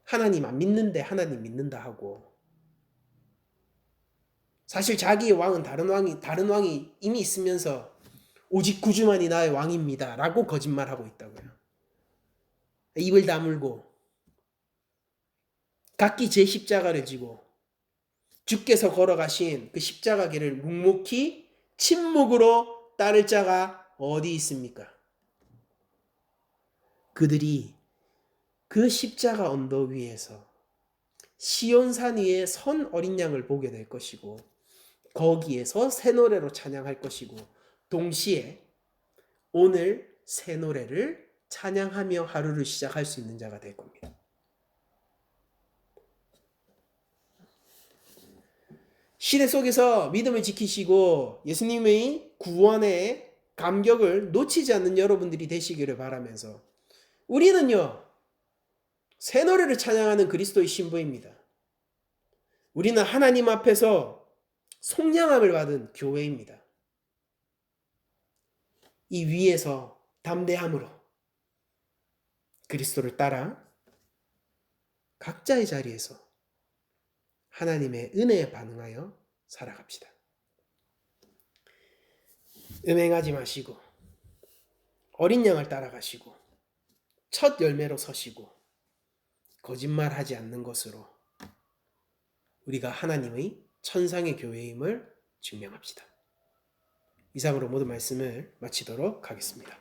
하나님 안 믿는데 하나님 믿는다 하고, 사실 자기의 왕은 다른 왕이 이미 있으면서 오직 구주만이 나의 왕입니다라고 거짓말하고 있다고요. 입을 다물고 각기 제 십자가를 지고 주께서 걸어가신 그 십자가 길을 묵묵히 침묵으로 따를 자가 어디 있습니까? 그들이 그 십자가 언덕 위에서 시온산 위에 선 어린 양을 보게 될 것이고, 거기에서 새 노래로 찬양할 것이고, 동시에 오늘 새 노래를 찬양하며 하루를 시작할 수 있는 자가 될 겁니다. 시대 속에서 믿음을 지키시고 예수님의 구원의 감격을 놓치지 않는 여러분들이 되시기를 바라면서, 우리는요, 새 노래를 찬양하는 그리스도의 신부입니다. 우리는 하나님 앞에서 속량함을 받은 교회입니다. 이 위에서 담대함으로 그리스도를 따라 각자의 자리에서 하나님의 은혜에 반응하여 살아갑시다. 음행하지 마시고 어린 양을 따라가시고 첫 열매로 서시고 거짓말하지 않는 것으로 우리가 하나님의 천상의 교회임을 증명합시다. 이상으로 모든 말씀을 마치도록 하겠습니다.